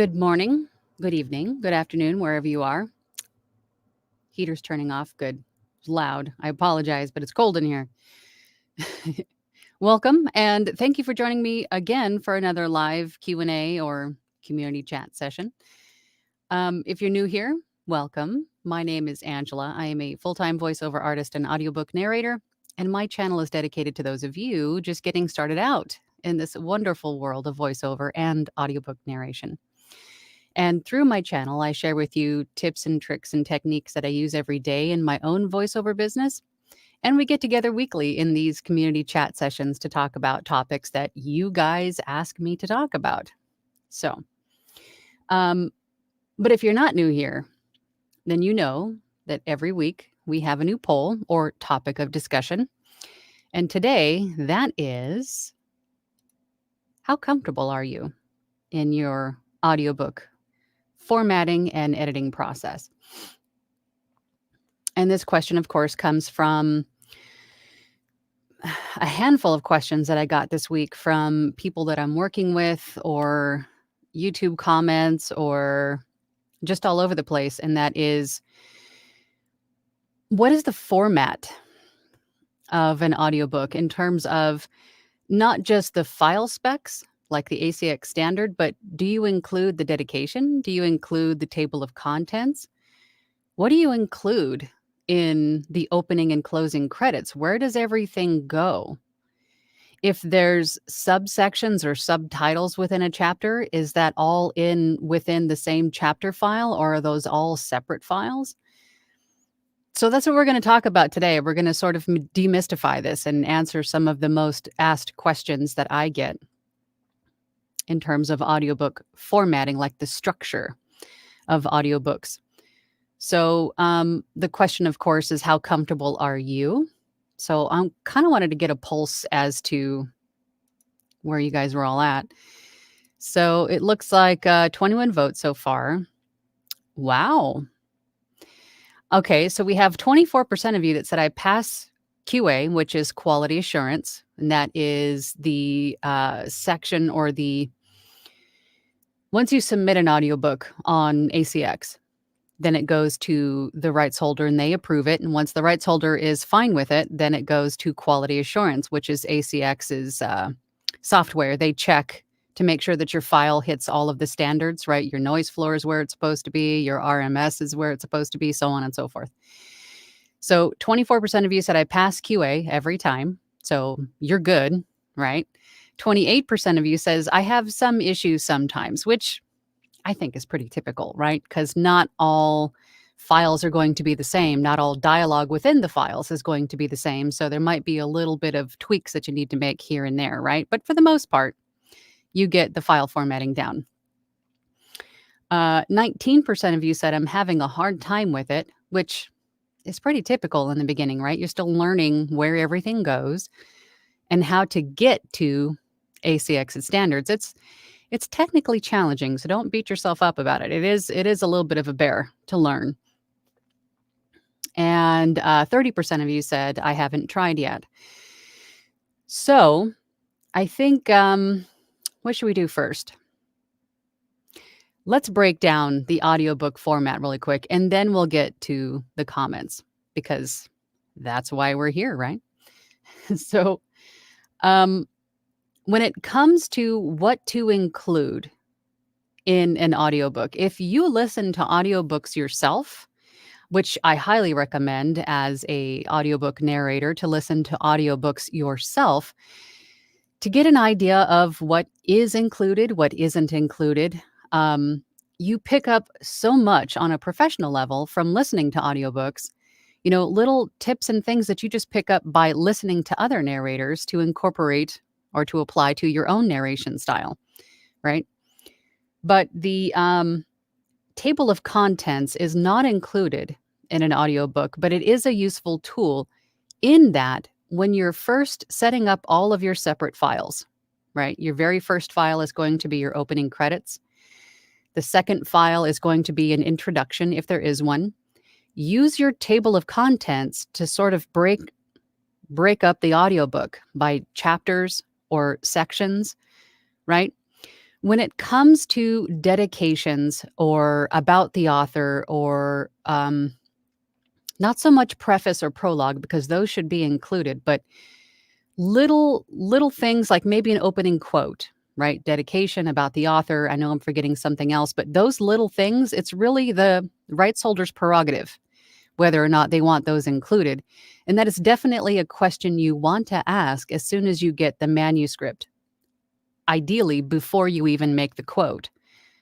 Good morning, good evening, good afternoon, wherever you are. Heater's turning off. Good. It's loud. I apologize, but it's cold in here. Welcome, and thank you for joining me again for another live Q&A or community chat session. If you're new here, welcome. My name is Angela. I am a full-time voiceover artist and audiobook narrator, and my channel is dedicated to those of you just getting started out in this wonderful world of voiceover and audiobook narration. And through my channel, I share with you tips and tricks and techniques that I use every day in my own voiceover business. And we get together weekly in these community chat sessions to talk about topics that you guys ask me to talk about. So, but if you're not new here, then you know that every week we have a new poll or topic of discussion. And today that is, how comfortable are you in your audiobook formatting and editing process? And this question, of course, comes from a handful of questions that I got this week from people that I'm working with, or YouTube comments, or just all over the place. And that is, what is the format of an audiobook in terms of not just the file specs, like the ACX standard, but do you include the dedication? Do you include the table of contents? What do you include in the opening and closing credits? Where does everything go? If there's subsections or subtitles within a chapter, is that all within the same chapter file, or are those all separate files? So that's what we're going to talk about today. We're going to sort of demystify this and answer some of the most asked questions that I get in terms of audiobook formatting, like the structure of audiobooks. So the question, of course, is how comfortable are you? So I kind of wanted to get a pulse as to where you guys were all at. So it looks like 21 votes so far. Wow. Okay, so we have 24% of you that said I pass QA, which is quality assurance. And that is the section, or once you submit an audiobook on ACX, then it goes to the rights holder and they approve it. And once the rights holder is fine with it, then it goes to quality assurance, which is ACX's software. They check to make sure that your file hits all of the standards, right? Your noise floor is where it's supposed to be. Your RMS is where it's supposed to be, so on and so forth. So 24% of you said I pass QA every time. So you're good, right? 28% of you says I have some issues sometimes, which I think is pretty typical, right? Because not all files are going to be the same. Not all dialogue within the files is going to be the same. So there might be a little bit of tweaks that you need to make here and there, right? But for the most part, you get the file formatting down. 19% of you said I'm having a hard time with it, which is pretty typical in the beginning, right? You're still learning where everything goes and how to get to ACX's standards. It's technically challenging, so don't beat yourself up about it. It is a little bit of a bear to learn. And 30% of you said I haven't tried yet. So I think, what should we do first? Let's break down the audiobook format really quick, and then we'll get to the comments, because that's why we're here, right? So when it comes to what to include in an audiobook, if you listen to audiobooks yourself, which I highly recommend as a audiobook narrator to listen to audiobooks yourself to get an idea of what is included, what isn't included. You pick up so much on a professional level from listening to audiobooks, little tips and things that you just pick up by listening to other narrators to incorporate or to apply to your own narration style, right? But the table of contents is not included in an audiobook, but it is a useful tool in that when you're first setting up all of your separate files, right? Your very first file is going to be your opening credits. The second file is going to be an introduction, if there is one. Use your table of contents to sort of break up the audiobook by chapters or sections, right? When it comes to dedications or about the author or not so much preface or prologue because those should be included, but little things like maybe an opening quote, right? Dedication about the author. I know I'm forgetting something else, but those little things, it's really the rights holder's prerogative whether or not they want those included. And that is definitely a question you want to ask as soon as you get the manuscript, ideally before you even make the quote,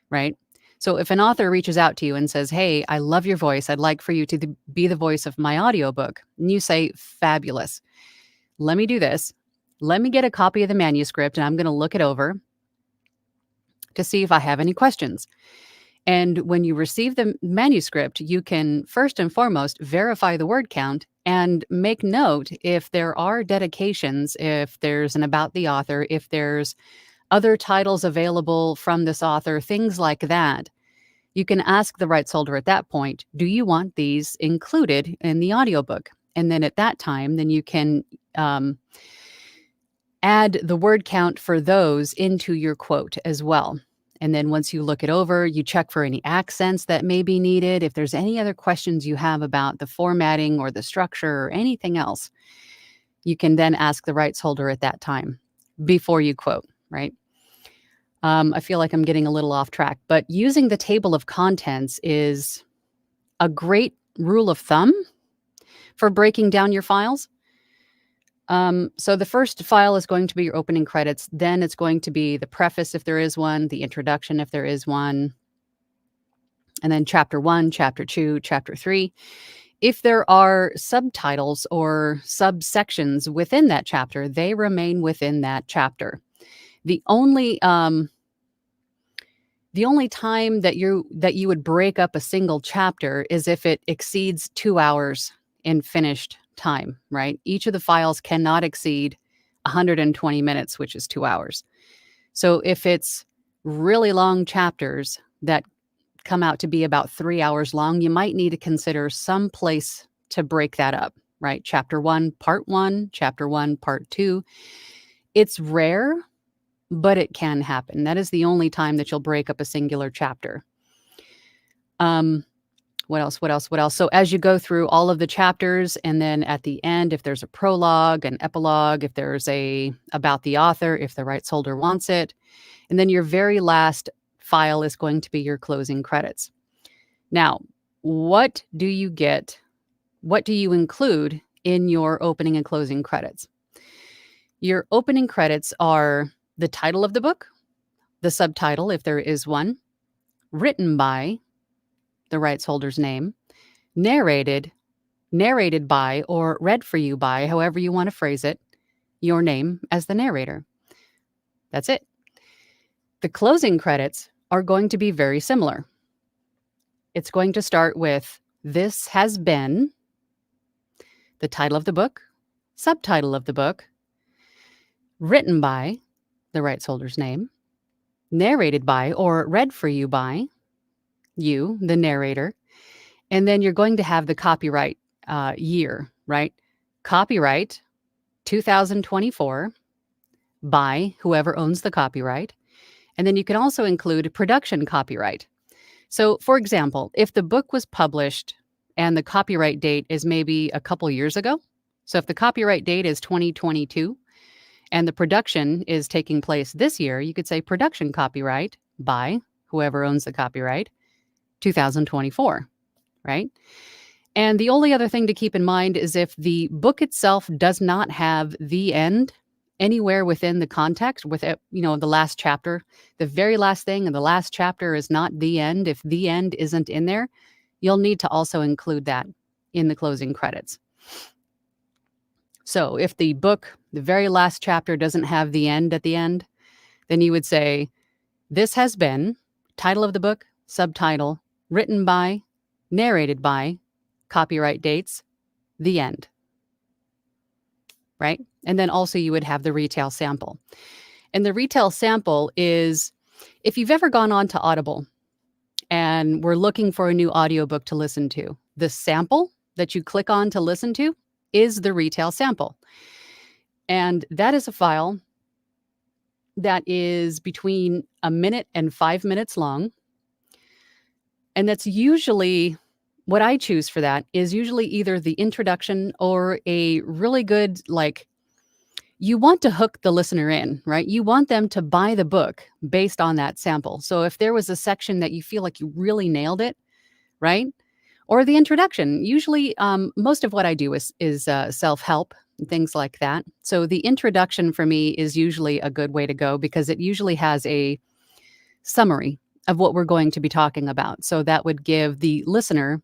right? So if an author reaches out to you and says, "Hey, I love your voice. I'd like for you to be the voice of my audiobook." And you say, "Fabulous. Let me do this. Let me get a copy of the manuscript and I'm going to look it over to see if I have any questions." And when you receive the manuscript, you can first and foremost verify the word count and make note if there are dedications, if there's an about the author, if there's other titles available from this author, things like that. You can ask the rights holder at that point, do you want these included in the audiobook? And then at that time, then you can add the word count for those into your quote as well. And then once you look it over, you check for any accents that may be needed. If there's any other questions you have about the formatting or the structure or anything else, you can then ask the rights holder at that time before you quote, right? I feel like I'm getting a little off track, but using the table of contents is a great rule of thumb for breaking down your files. So the first file is going to be your opening credits. Then it's going to be the preface, if there is one, the introduction, if there is one, and then chapter 1, chapter 2, chapter 3. If there are subtitles or subsections within that chapter, they remain within that chapter. The only time that you would break up a single chapter is if it exceeds 2 hours in finished time, right? Each of the files cannot exceed 120 minutes, which is 2 hours. So if it's really long chapters that come out to be about 3 hours long, you might need to consider some place to break that up, right? Chapter 1, part 1, chapter 1, part 2. It's rare, but it can happen. That is the only time that you'll break up a singular chapter. What else? So as you go through all of the chapters, and then at the end, if there's a prologue, an epilogue, if there's a about the author, if the rights holder wants it, and then your very last file is going to be your closing credits. Now, what do you get? What do you include in your opening and closing credits? Your opening credits are the title of the book, the subtitle, if there is one, written by the rights holder's name, narrated by, or read for you by, however you want to phrase it, your name as the narrator. That's it. The closing credits are going to be very similar. It's going to start with, this has been, the title of the book, subtitle of the book, written by the rights holder's name, narrated by or read for you by you, the narrator, and then you're going to have the copyright year, right? Copyright 2024 by whoever owns the copyright. And then you can also include production copyright. So, for example, if the book was published and the copyright date is maybe a couple years ago, so if the copyright date is 2022 and the production is taking place this year, you could say production copyright by whoever owns the copyright 2024, right? And the only other thing to keep in mind is if the book itself does not have the end anywhere within the context, with it, the last chapter, the very last thing in the last chapter is not the end. If the end isn't in there, you'll need to also include that in the closing credits. So if the book, the very last chapter doesn't have the end at the end, then you would say, this has been, title of the book, subtitle, written by, narrated by, copyright dates, the end, right? And then also you would have the retail sample. And the retail sample is, if you've ever gone on to Audible and we're looking for a new audiobook to listen to, the sample that you click on to listen to is the retail sample. And that is a file that is between a minute and 5 minutes long. And that's usually what I choose for that is usually either the introduction or a really good, like, you want to hook the listener in, right? You want them to buy the book based on that sample. So if there was a section that you feel like you really nailed it, right? Or the introduction. Usually, most of what I do is self-help and things like that. So the introduction for me is usually a good way to go because it usually has a summary of what we're going to be talking about. So that would give the listener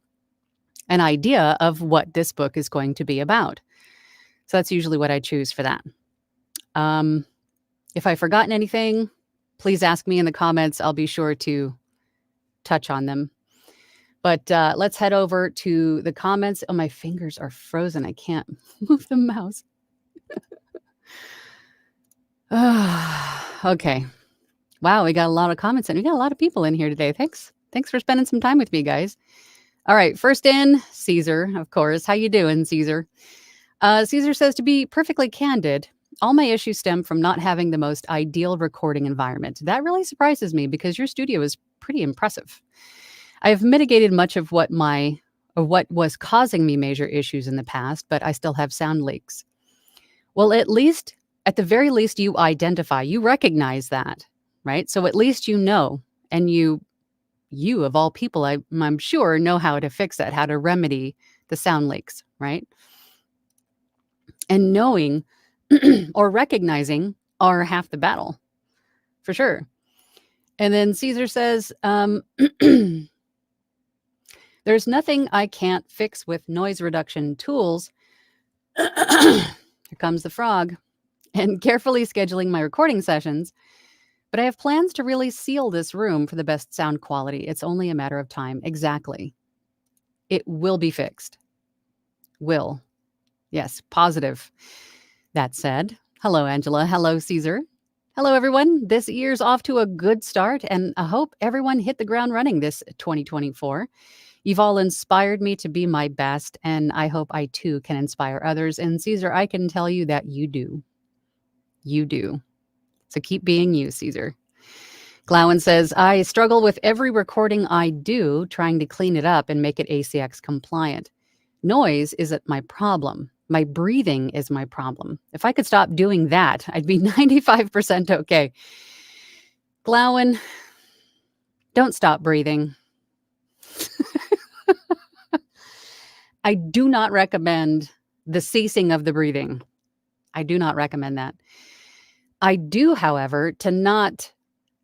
an idea of what this book is going to be about. So that's usually what I choose for that. If I've forgotten anything, please ask me in the comments. I'll be sure to touch on them. But let's head over to the comments. Oh, my fingers are frozen. I can't move the mouse. Okay. Wow, we got a lot of comments and we got a lot of people in here today. Thanks. Thanks for spending some time with me, guys. All right, first in, Caesar, of course. How you doing, Caesar? Caesar says, to be perfectly candid, all my issues stem from not having the most ideal recording environment. That really surprises me because your studio is pretty impressive. I have mitigated much of what was causing me major issues in the past, but I still have sound leaks. Well, at the very least, you identify, you recognize that, right? So at least you know, and you of all people, I'm sure, know how to fix that, how to remedy the sound leaks, right? And knowing or recognizing are half the battle, for sure. And then Caesar says, there's nothing I can't fix with noise reduction tools. Here comes the frog. And carefully scheduling my recording sessions. But I have plans to really seal this room for the best sound quality. It's only a matter of time. Exactly. It will be fixed. Will. Yes, positive. That said, hello, Angela. Hello, Caesar. Hello, everyone. This year's off to a good start, and I hope everyone hit the ground running this 2024. You've all inspired me to be my best, and I hope I too can inspire others. And Caesar, I can tell you that you do. You do. So keep being you, Caesar. Glowen says, I struggle with every recording I do, trying to clean it up and make it ACX compliant. Noise isn't my problem. My breathing is my problem. If I could stop doing that, I'd be 95% okay. Glowen, don't stop breathing. I do not recommend the ceasing of the breathing. I do not recommend that. I do, however, to not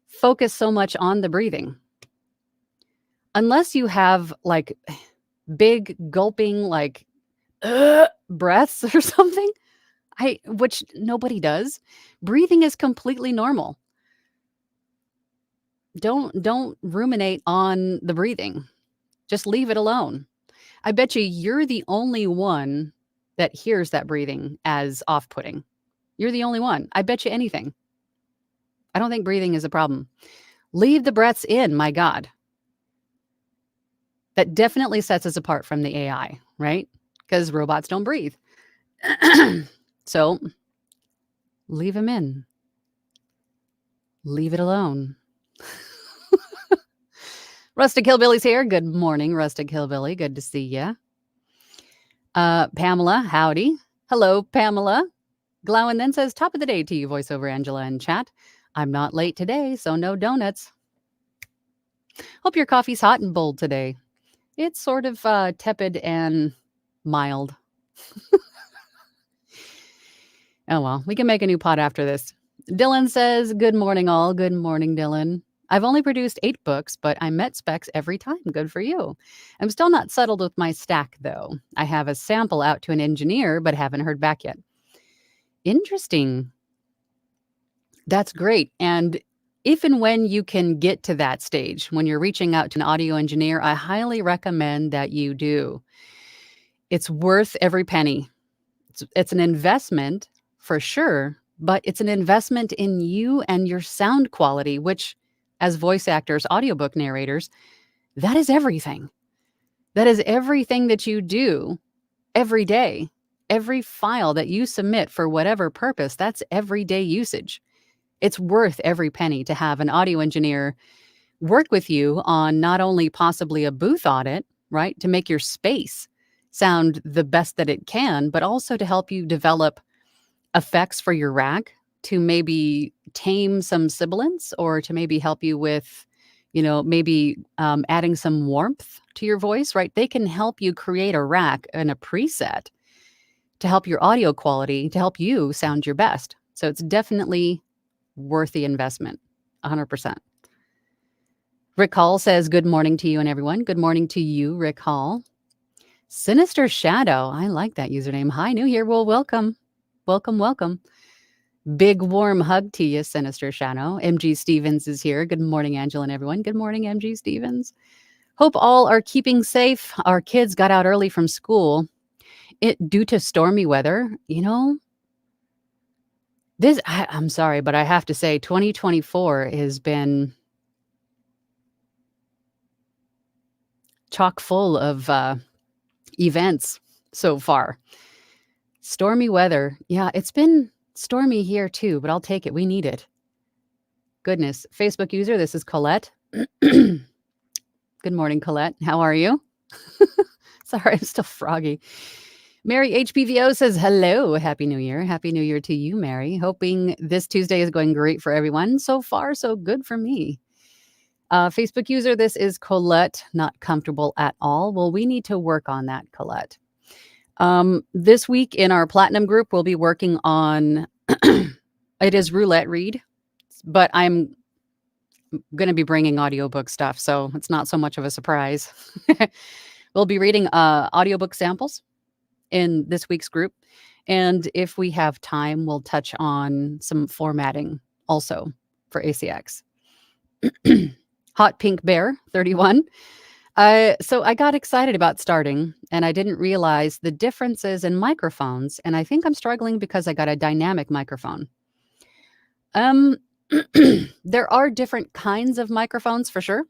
focus so much on the breathing. Unless you have like big gulping, like breaths or something, which nobody does. Breathing is completely normal. Don't ruminate on the breathing. Just leave it alone. I bet you're the only one that hears that breathing as off-putting. You're the only one. I bet you anything. I don't think breathing is a problem. Leave the breaths in, my God. That definitely sets us apart from the AI, right? Because robots don't breathe. So leave them in. Leave it alone. Rustic Hillbilly's here. Good morning, Rustic Hillbilly. Good to see ya. Pamela, howdy. Hello, Pamela. Glowen then says, top of the day to you, voiceover Angela in chat. I'm not late today, so no donuts. Hope your coffee's hot and bold today. It's sort of tepid and mild. Oh, well, we can make a new pot after this. Dylan says, good morning, all. Good morning, Dylan. I've only produced 8 books, but I met specs every time. Good for you. I'm still not settled with my stack, though. I have a sample out to an engineer, but haven't heard back yet. Interesting. That's great. And if and when you can get to that stage, when you're reaching out to an audio engineer, I highly recommend that you do. It's worth every penny. It's an investment for sure, but it's an investment in you and your sound quality, which as voice actors, audiobook narrators, that is everything. That is everything that you do every day. Every file that you submit for whatever purpose, that's everyday usage. It's worth every penny to have an audio engineer work with you on not only possibly a booth audit, right, to make your space sound the best that it can, but also to help you develop effects for your rack to maybe tame some sibilance or to maybe help you with, maybe adding some warmth to your voice, right? They can help you create a rack and a preset to help your audio quality, to help you sound your best. So it's definitely worth the investment, 100%. Rick Hall says, good morning to you and everyone. Good morning to you, Rick Hall. Sinister Shadow. I like that username. Hi, New Year. Well, welcome. Welcome, welcome. Big warm hug to you, Sinister Shadow. MG Stevens is here. Good morning, Angela and everyone. Good morning, MG Stevens. Hope all are keeping safe. Our kids got out early from school. Due to stormy weather, I'm sorry, but I have to say 2024 has been chock full of events so far. Stormy weather. Yeah, it's been stormy here too, but I'll take it. We need it. Goodness. Facebook user, this is Colette. Good morning, Colette. How are you? Sorry, I'm still froggy. Mary HPVO says, hello. Happy New Year. Happy New Year to you, Mary. Hoping this Tuesday is going great for everyone. So far, so good for me. Facebook user, this is Colette. Not comfortable at all. Well, we need to work on that, Colette. This week in our Platinum group, we'll be working on, it is roulette read, but I'm going to be bringing audiobook stuff, so it's not so much of a surprise. We'll be reading audiobook samples in this week's group. And if we have time, we'll touch on some formatting also for ACX. Hot Pink Bear 31. So I got excited about starting and I didn't realize the differences in microphones. And I think I'm struggling because I got a dynamic microphone. There are different kinds of microphones for sure.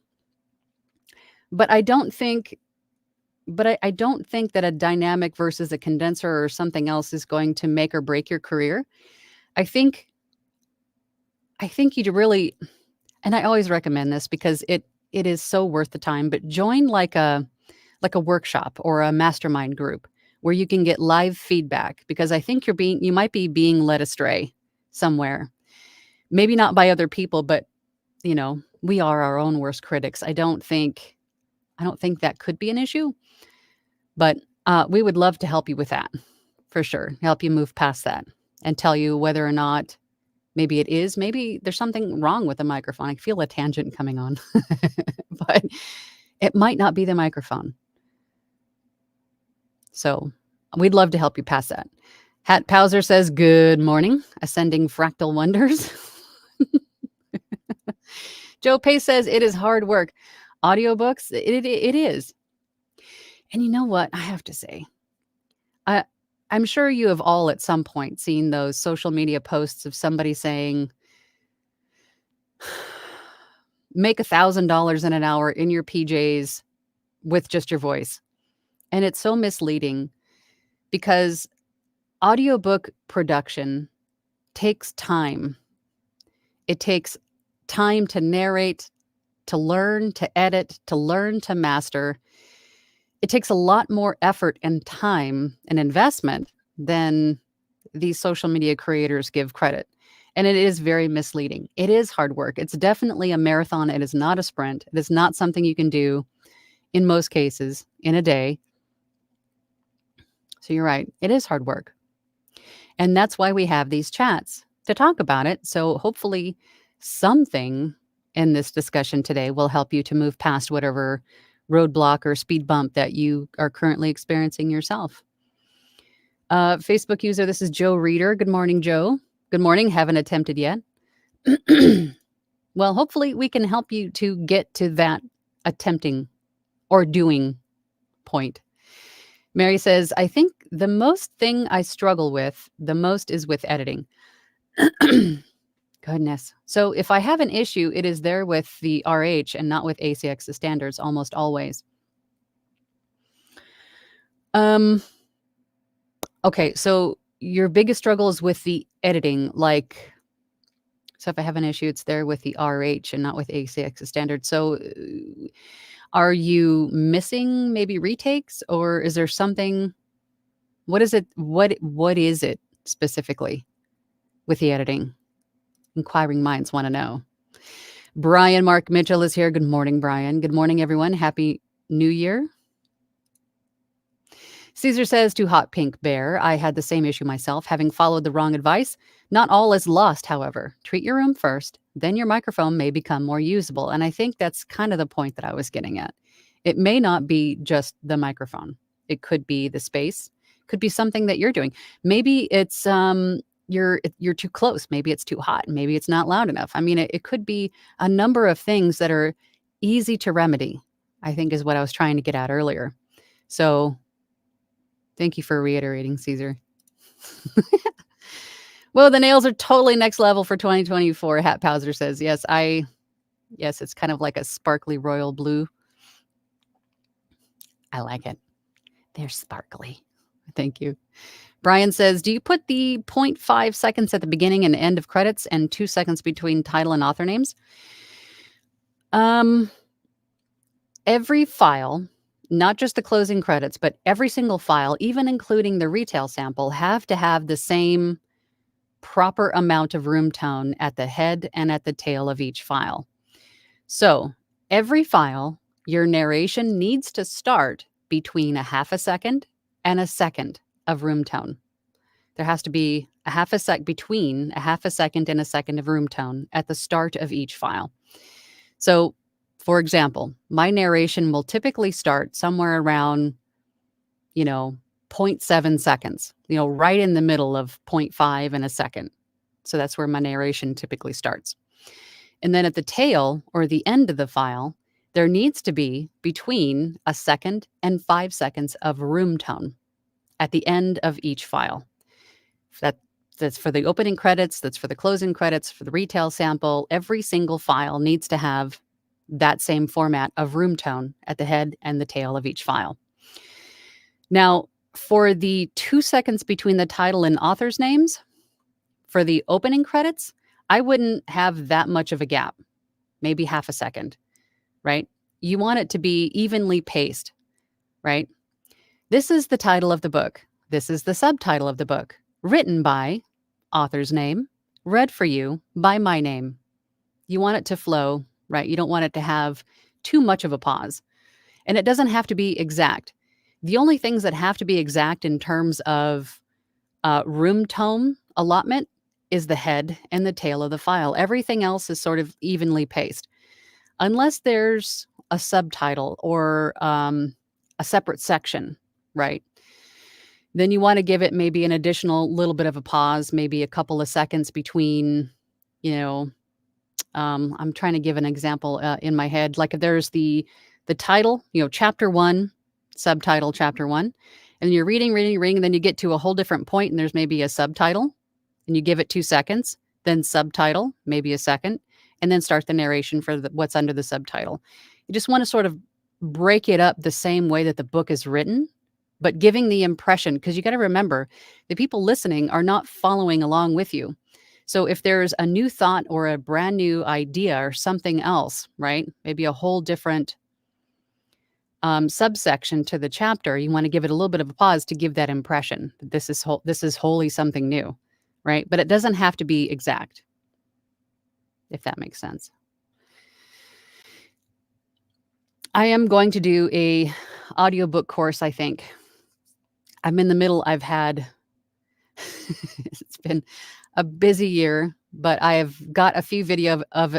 But I don't think that a dynamic versus a condenser or something else is going to make or break your career. I think you'd really, and I always recommend this because it is so worth the time, but join like a workshop or a mastermind group where you can get live feedback, because I think you might be being led astray somewhere. Maybe not by other people, but we are our own worst critics. I don't think that could be an issue, but we would love to help you with that for sure. Help you move past that and tell you whether or not maybe there's something wrong with the microphone. I feel a tangent coming on, but it might not be the microphone. So we'd love to help you pass that. Hat Powser says, good morning, ascending fractal wonders. Joe Pace says, it is hard work. Audiobooks, it is. And you know what? I have to say, I'm sure you have all at some point seen those social media posts of somebody saying, make $1,000 in an hour in your PJs with just your voice. And it's so misleading because audiobook production takes time. It takes time to narrate, to learn, to edit, to learn, to master. It takes a lot more effort and time and investment than these social media creators give credit. And it is very misleading. It is hard work. It's definitely a marathon. It is not a sprint. It is not something you can do in most cases in a day. So you're right. It is hard work. And that's why we have these chats to talk about it. So hopefully something in this discussion today will help you to move past whatever roadblock or speed bump that you are currently experiencing yourself. Facebook user, this is Joe Reader. Good morning, Joe. Good morning. Haven't attempted yet. Well, hopefully we can help you to get to that attempting or doing point. Mary says, I think the most thing I struggle with the most is with editing. Goodness. So if I have an issue, it is there with the RH and not with ACX standards almost always. Okay, so your biggest struggle is with the editing, like So if I have an issue, it's there with the RH and not with ACX standard. So are you missing maybe retakes, or is there something? What is it? What is it specifically with the editing? Inquiring minds want to know. Brian Mark Mitchell is here. Good morning, Brian. Good morning, everyone. Happy New Year. Caesar says to Hot Pink Bear, I had the same issue myself, having followed the wrong advice. Not all is lost, however. Treat your room first, then your microphone may become more usable. And I think that's kind of the point that I was getting at. It may not be just the microphone. It could be the space, could be something that you're doing. Maybe it's you're too close. Maybe it's too hot. Maybe it's not loud enough. I mean, it could be a number of things that are easy to remedy, I think is what I was trying to get at earlier. So thank you for reiterating, Caesar. Well, the nails are totally next level for 2024. Hat Powser says, yes, it's kind of like a sparkly royal blue. I like it. They're sparkly. Thank you. Brian says, do you put the 0.5 seconds at the beginning and end of credits and 2 seconds between title and author names? Every file, not just the closing credits, but every single file, even including the retail sample, have to have the same proper amount of room tone at the head and at the tail of each file. So every file, your narration needs to start between a half a second and a second of room tone. There has to be between a half a second and a second of room tone at the start of each file. So, for example, my narration will typically start somewhere around, 0.7 seconds, right in the middle of 0.5 and a second. So that's where my narration typically starts. And then at the tail or the end of the file, there needs to be between a second and 5 seconds of room tone at the end of each file. That's for the opening credits, that's for the closing credits, for the retail sample. Every single file needs to have that same format of room tone at the head and the tail of each file. Now, for the 2 seconds between the title and author's names, for the opening credits, I wouldn't have that much of a gap, maybe half a second, right? You want it to be evenly paced, right? This is the title of the book. This is the subtitle of the book. Written by author's name, read for you by my name. You want it to flow, right? You don't want it to have too much of a pause. And it doesn't have to be exact. The only things that have to be exact in terms of room tone allotment is the head and the tail of the file. Everything else is sort of evenly paced. Unless there's a subtitle or a separate section, right? Then you want to give it maybe an additional little bit of a pause, maybe a couple of seconds between, I'm trying to give an example in my head. Like if there's the title, chapter 1, subtitle chapter 1, and you're reading, and then you get to a whole different point and there's maybe a subtitle and you give it 2 seconds, then subtitle, maybe a second, and then start the narration for what's under the subtitle. You just want to sort of break it up the same way that the book is written, but giving the impression, because you got to remember, the people listening are not following along with you. So if there's a new thought or a brand new idea or something else, right? Maybe a whole different subsection to the chapter, you want to give it a little bit of a pause to give that impression that this is wholly something new, right? But it doesn't have to be exact, if that makes sense. I am going to do a audiobook course, I think. I'm in the middle. I've had it's been a busy year, but I have got a few videos of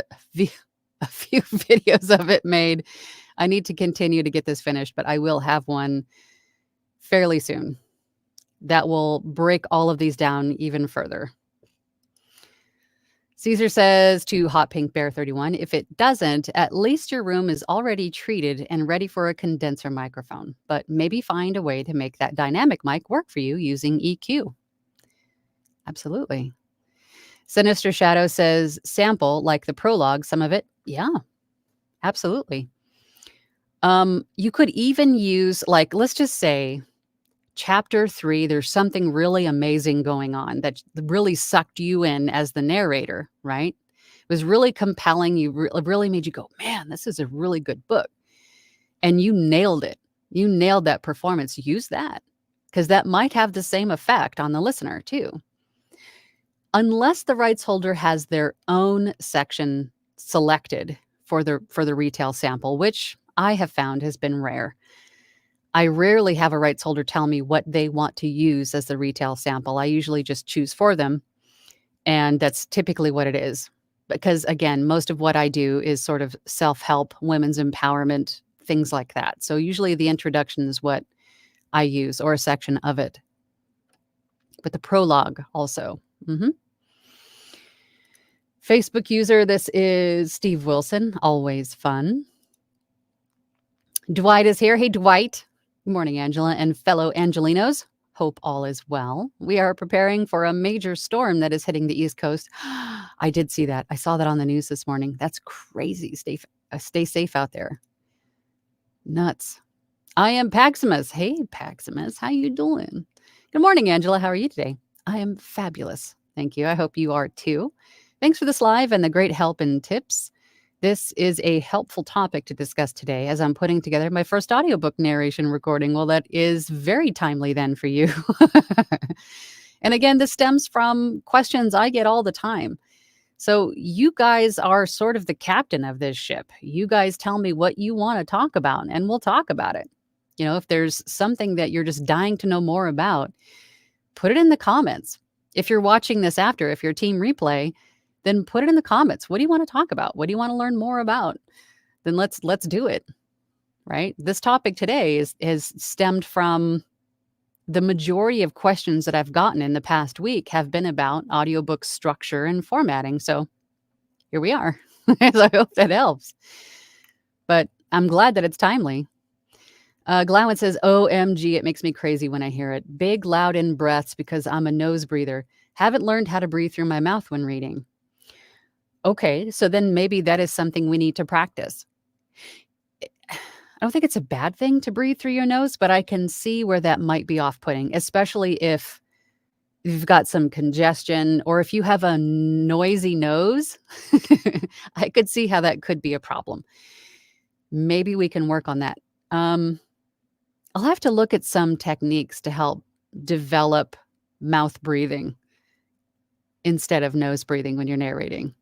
it made. I need to continue to get this finished, but I will have one fairly soon that will break all of these down even further. Caesar says to Hot Pink Bear 31, if it doesn't, at least your room is already treated and ready for a condenser microphone, but maybe find a way to make that dynamic mic work for you using EQ. Absolutely. Sinister Shadow says, sample like the prologue, some of it. Yeah, absolutely. You could even use, like, let's just say chapter 3, there's something really amazing going on that really sucked you in as the narrator, right? was really compelling, it really made you go, "Man, this is a really good book." And you nailed it. You nailed that performance. Use that, because that might have the same effect on the listener too. Unless the rights holder has their own section selected for the retail sample, which I have found has been rare. I rarely have a rights holder tell me what they want to use as the retail sample. I usually just choose for them, and that's typically what it is. Because again, most of what I do is sort of self-help, women's empowerment, things like that. So usually the introduction is what I use, or a section of it. But the prologue also. Facebook user, this is Steve Wilson. Always fun. Dwight is here. Hey, Dwight. Good morning, Angela and fellow Angelinos. Hope all is well. We are preparing for a major storm that is hitting the East Coast. I did see that. I saw that on the news this morning. That's crazy. Stay safe out there. Nuts. I am Paximus. Hey, Paximus. How you doing? Good morning, Angela. How are you today? I am fabulous. Thank you. I hope you are too. Thanks for this live and the great help and tips. This is a helpful topic to discuss today as I'm putting together my first audiobook narration recording. Well, that is very timely then for you. And again, this stems from questions I get all the time. So you guys are sort of the captain of this ship. You guys tell me what you want to talk about, and we'll talk about it. If there's something that you're just dying to know more about, put it in the comments. If you're watching this after, if you're team replay, then put it in the comments. What do you want to talk about? What do you want to learn more about? Then let's do it, right? This topic today is stemmed from the majority of questions that I've gotten in the past week have been about audiobook structure and formatting. So here we are. I hope that helps. But I'm glad that it's timely. Glowin says, OMG, it makes me crazy when I hear it. Big, loud in breaths because I'm a nose breather. Haven't learned how to breathe through my mouth when reading. Okay, so then maybe that is something we need to practice. I don't think it's a bad thing to breathe through your nose, but I can see where that might be off-putting, especially if you've got some congestion or if you have a noisy nose. I could see how that could be a problem. Maybe we can work on that. I'll have to look at some techniques to help develop mouth breathing instead of nose breathing when you're narrating.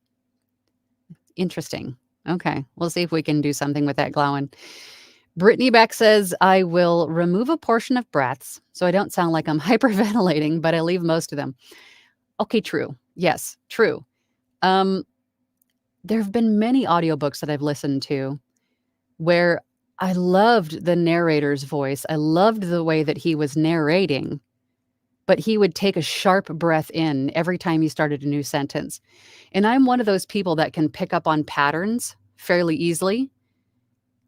Interesting. Okay, we'll see if we can do something with that, Glowin. Brittany Beck says, I will remove a portion of breaths so I don't sound like I'm hyperventilating, but I leave most of them. Okay, true. Yes, true. There have been many audiobooks that I've listened to where I loved the narrator's voice. I loved the way that he was narrating, but he would take a sharp breath in every time he started a new sentence. And I'm one of those people that can pick up on patterns fairly easily.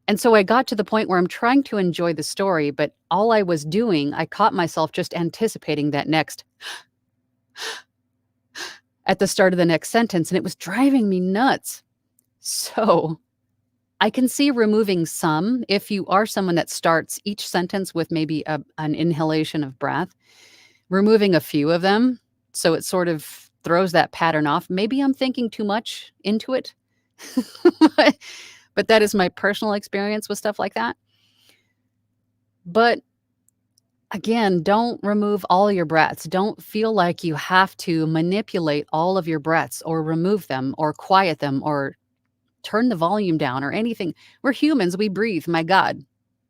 And so I got to the point where I'm trying to enjoy the story, but all I was doing, I caught myself just anticipating that next at the start of the next sentence, and it was driving me nuts. So I can see removing some if you are someone that starts each sentence with maybe an inhalation of breath, removing a few of them so it sort of throws that pattern off. Maybe I'm thinking too much into it, but that is my personal experience with stuff like that. But again, don't remove all your breaths. Don't feel like you have to manipulate all of your breaths or remove them or quiet them or turn the volume down or anything. We're humans. We breathe. My God,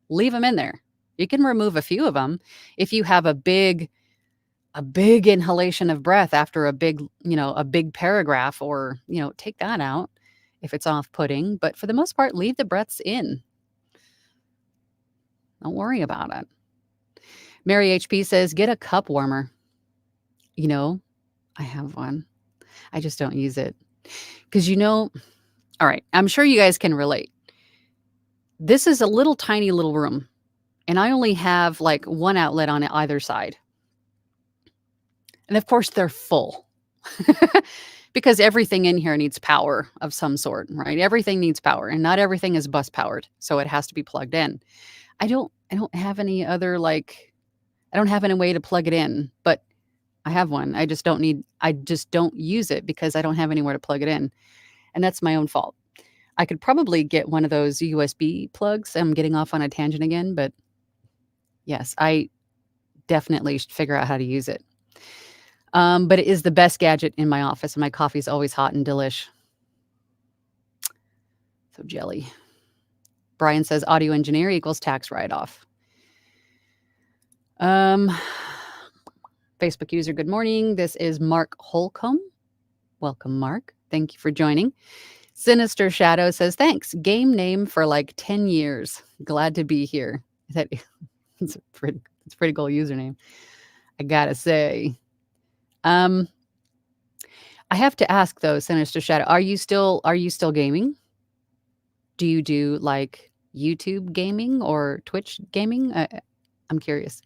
leave them in there. You can remove a few of them if you have a big inhalation of breath after a big paragraph, or, take that out if it's off-putting. But for the most part, leave the breaths in. Don't worry about it. Mary HP says, get a cup warmer. I have one. I just don't use it. Because, all right, I'm sure you guys can relate. This is a little tiny little room, and I only have like one outlet on either side. And of course, they're full because everything in here needs power of some sort, right? Everything needs power, and not everything is bus powered, so it has to be plugged in. I don't have any other I don't have any way to plug it in, but I have one. I just don't use it because I don't have anywhere to plug it in. And that's my own fault. I could probably get one of those USB plugs. I'm getting off on a tangent again, but yes, I definitely should figure out how to use it. But it is the best gadget in my office, and my coffee's always hot and delish. So jelly. Brian says audio engineer equals tax write-off. Facebook user, good morning. This is Mark Holcomb. Welcome, Mark. Thank you for joining. Sinister Shadow says, thanks. Game name for like 10 years. Glad to be here. It's a pretty cool username, I gotta say. I have to ask though, Sinister Shadow, are you still gaming? Do you do like YouTube gaming or Twitch gaming? I'm curious.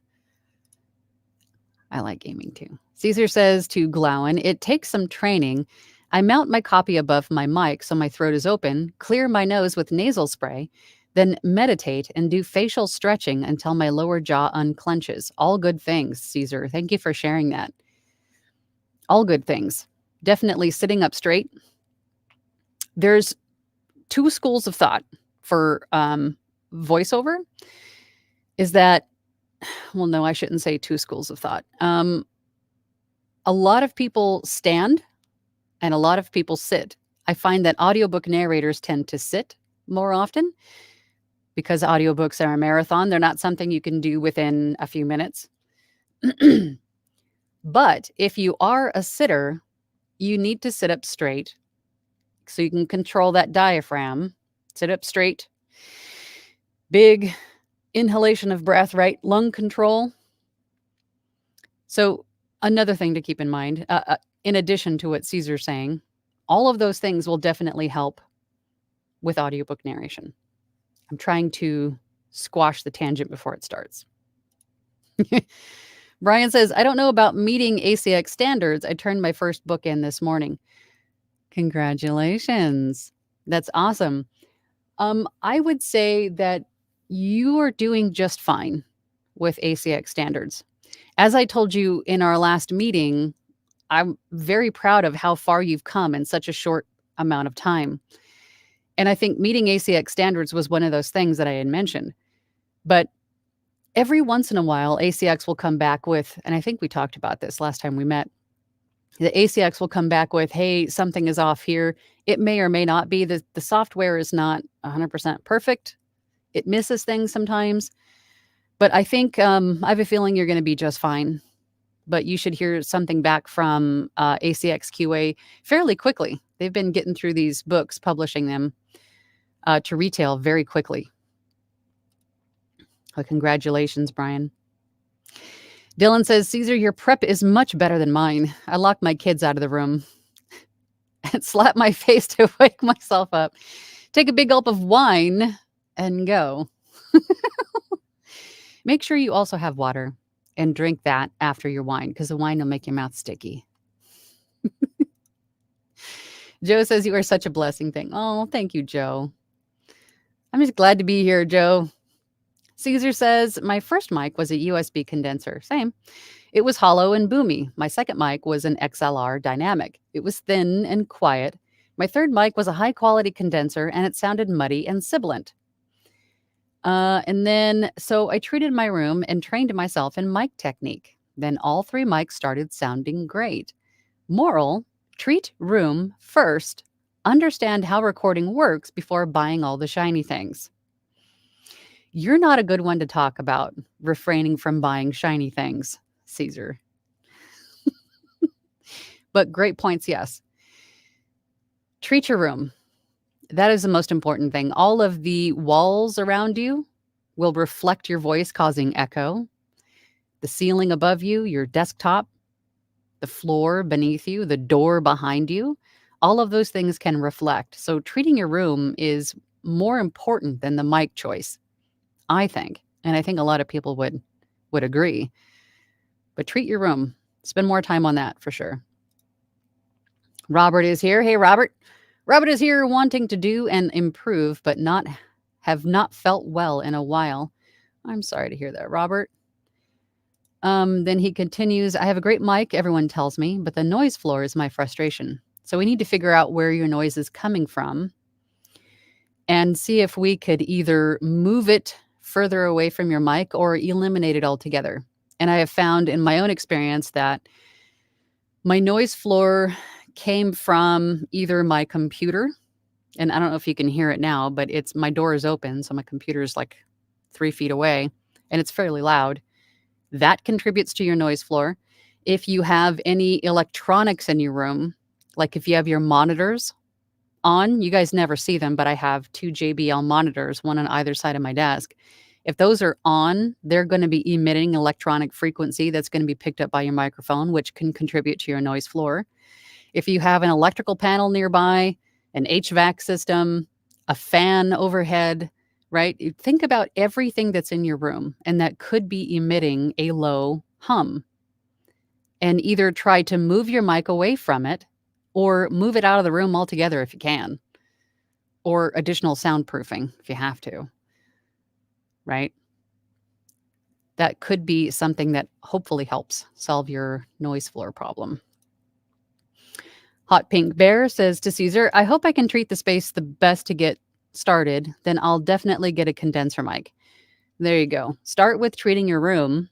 I like gaming too. Caesar says to Glowen, it takes some training. I mount my copy above my mic so my throat is open, clear my nose with nasal spray, then meditate and do facial stretching until my lower jaw unclenches. All good things, Caesar. Thank you for sharing that. All good things. Definitely sitting up straight. There's two schools of thought for voiceover. Is that, well, no, I shouldn't say two schools of thought. A lot of people stand and a lot of people sit. I find that audiobook narrators tend to sit more often because audiobooks are a marathon. They're not something you can do within a few minutes. But if you are a sitter, you need to sit up straight so you can control that diaphragm. Sit up straight. Big inhalation of breath, right? Lung control. So another thing to keep in mind, in addition to what Caesar's saying, all of those things will definitely help with audiobook narration. I'm trying to squash the tangent before it starts. Brian says, I don't know about meeting ACX standards. I turned my first book in this morning. Congratulations. That's awesome. I would say that you are doing just fine with ACX standards. As I told you in our last meeting, I'm very proud of how far you've come in such a short amount of time. And I think meeting ACX standards was one of those things that I had mentioned. But every once in a while, ACX will come back with, and I think we talked about this last time we met, the ACX will come back with, hey, something is off here. It may or may not be. The software is not 100% perfect. It misses things sometimes. But I think I have a feeling you're going to be just fine. But you should hear something back from ACX QA fairly quickly. They've been getting through these books, publishing them to retail very quickly. Well, congratulations, Brian. Dylan says, Caesar, your prep is much better than mine. I locked my kids out of the room and slapped my face to wake myself up. Take a big gulp of wine and go. Make sure you also have water and drink that after your wine because the wine will make your mouth sticky. Joe says, you are such a blessing thing. Oh, thank you, Joe. I'm just glad to be here, Joe. Caesar says, my first mic was a USB condenser. Same. It was hollow and boomy. My second mic was an XLR dynamic. It was thin and quiet. My third mic was a high-quality condenser, and it sounded muddy and sibilant. And then, so I treated my room and trained myself in mic technique. Then all three mics started sounding great. Moral, treat room first. Understand how recording works before buying all the shiny things. You're not a good one to talk about refraining from buying shiny things, Caesar. But great points, yes. Treat your room. That is the most important thing. All of the walls around you will reflect your voice, causing echo. The ceiling above you, your desktop, the floor beneath you, the door behind you, all of those things can reflect. So treating your room is more important than the mic choice, I think. And I think a lot of people would agree. But treat your room. Spend more time on that for sure. Robert is here. Hey, Robert. Robert is here wanting to do and improve, but have not felt well in a while. I'm sorry to hear that, Robert. Then he continues, I have a great mic, everyone tells me, but the noise floor is my frustration. So we need to figure out where your noise is coming from and see if we could either move it further away from your mic or eliminate it altogether. And I have found in my own experience that my noise floor came from either my computer, and I don't know if you can hear it now, but my door is open, so my computer is like 3 feet away, and it's fairly loud. That contributes to your noise floor. If you have any electronics in your room, like if you have your monitors on, you guys never see them, but I have 2 JBL monitors, one on either side of my desk. If those are on, they're going to be emitting electronic frequency that's going to be picked up by your microphone, which can contribute to your noise floor. If you have an electrical panel nearby, an HVAC system, a fan overhead, right? Think about everything that's in your room and that could be emitting a low hum. And either try to move your mic away from it or move it out of the room altogether if you can, or additional soundproofing if you have to, right? That could be something that hopefully helps solve your noise floor problem. Hot Pink Bear says to Caesar, I hope I can treat the space the best to get started. Then I'll definitely get a condenser mic. There you go. Start with treating your room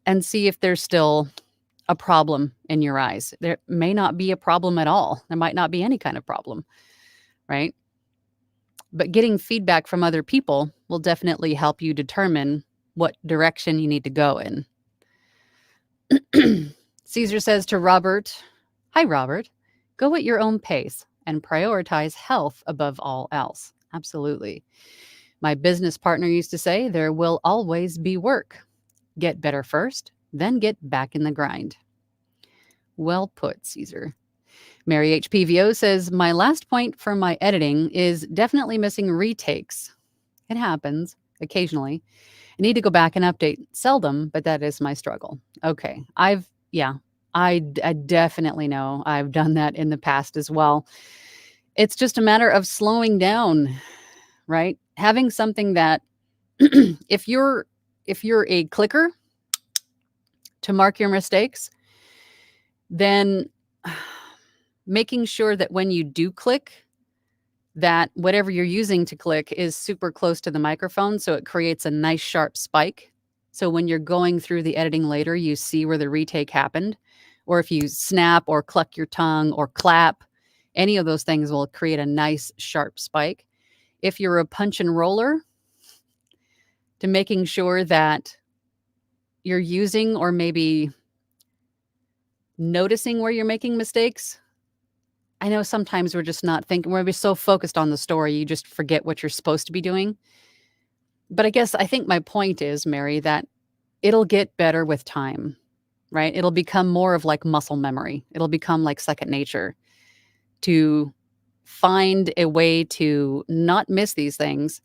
and see if there's still a problem in your eyes. There may not be a problem at all. There might not be any kind of problem, right? But getting feedback from other people will definitely help you determine what direction you need to go in. Caesar says to Robert, hi, Robert, go at your own pace and prioritize health above all else. Absolutely. My business partner used to say, there will always be work. Get better first, then get back in the grind. Well put, Caesar. Mary HPVO says, my last point for my editing is definitely missing retakes. It happens occasionally. I need to go back and update. Seldom, but that is my struggle. Okay. I definitely know I've done that in the past as well. It's just a matter of slowing down, right? Having something that if you're a clicker to mark your mistakes, then making sure that when you do click, that whatever you're using to click is super close to the microphone, so it creates a nice sharp spike. So when you're going through the editing later, you see where the retake happened. Or if you snap or cluck your tongue or clap, any of those things will create a nice sharp spike. If you're a punch and roller, to making sure that you're using or maybe noticing where you're making mistakes. I know sometimes we're just not thinking, we're so focused on the story, you just forget what you're supposed to be doing. But I think my point is, Mary, that it'll get better with time, right? It'll become more of like muscle memory. It'll become like second nature to find a way to not miss these things